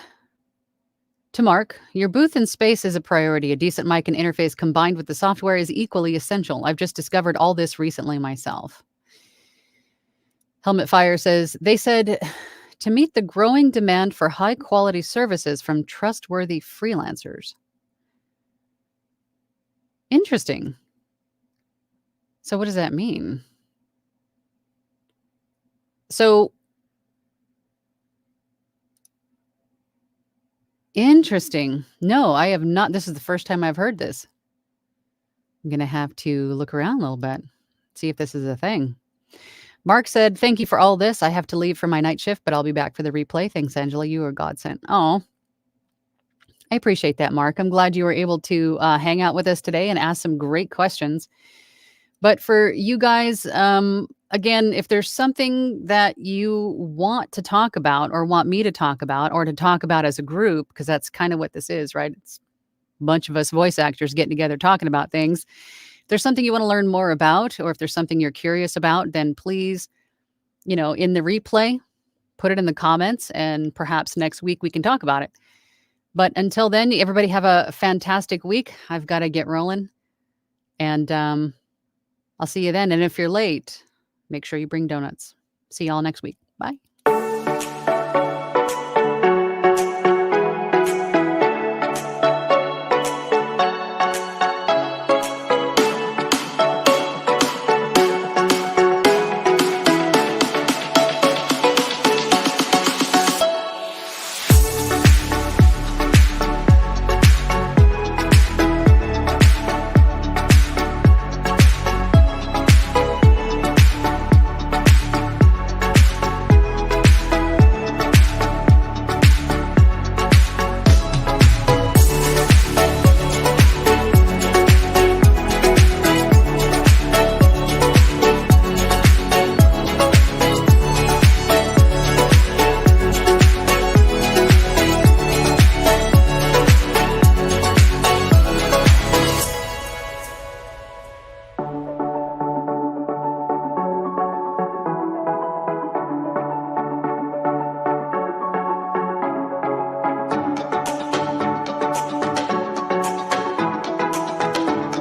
to Mark, your booth in space is a priority. A decent mic and interface combined with the software is equally essential. I've just discovered all this recently myself. Helmet Fire says they said to meet the growing demand for high quality services from trustworthy freelancers. Interesting. So what does that mean? So interesting. No, I have not. This is the first time I've heard this. I'm going to have to look around a little bit, see if this is a thing. Mark said, thank you for all this. I have to leave for my night shift, but I'll be back for the replay. Thanks, Angela. You are godsend. Oh, I appreciate that, Mark. I'm glad you were able to hang out with us today and ask some great questions. But for you guys, again, if there's something that you want to talk about or want me to talk about or to talk about as a group, because that's kind of what this is, right? It's a bunch of us voice actors getting together talking about things. If there's something you want to learn more about, or if there's something you're curious about, then please, in the replay, put it in the comments and perhaps next week we can talk about it. But until then, everybody have a fantastic week. I've got to get rolling. And I'll see you then. And if you're late, make sure you bring donuts. See y'all next week. Bye.